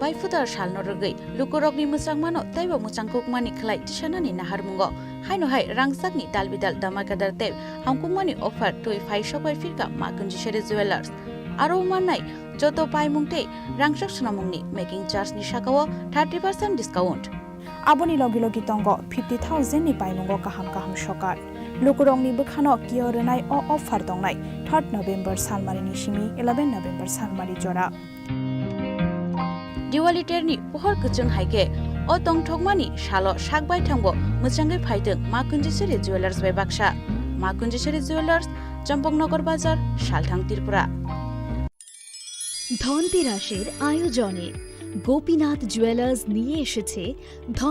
baifutar salno rogai lukorokni musang mano taibo musang kukmani khlai tishanani naharmungo haino hai rangsakni dalbidal damakadar te hamkukmani offer toi phai shokai firka ma kunjeश्वरी jewellers aro manai joto paimungte rangsak sunamungni making charge ni sakao 30% discount aboni logi logi tongo 50,000 ni paimungo kaham kaham sokar lukurongni bukhano kiyorenai o offer dongnai 3 November salmari ni simi 11 November salmari jora diwali terni pohor kachung haike o tongthokmani salo sakbai thangbo muchangai phaideng ma kunjeश्वरी jewellers bai baksa ma kunjeश्वरी jewellers Champaknagar বাজার শালথাং ত্রিপুরা। ধনতেরাসের আয়োজনে Gopinath jewellers নিয়ে এসেছে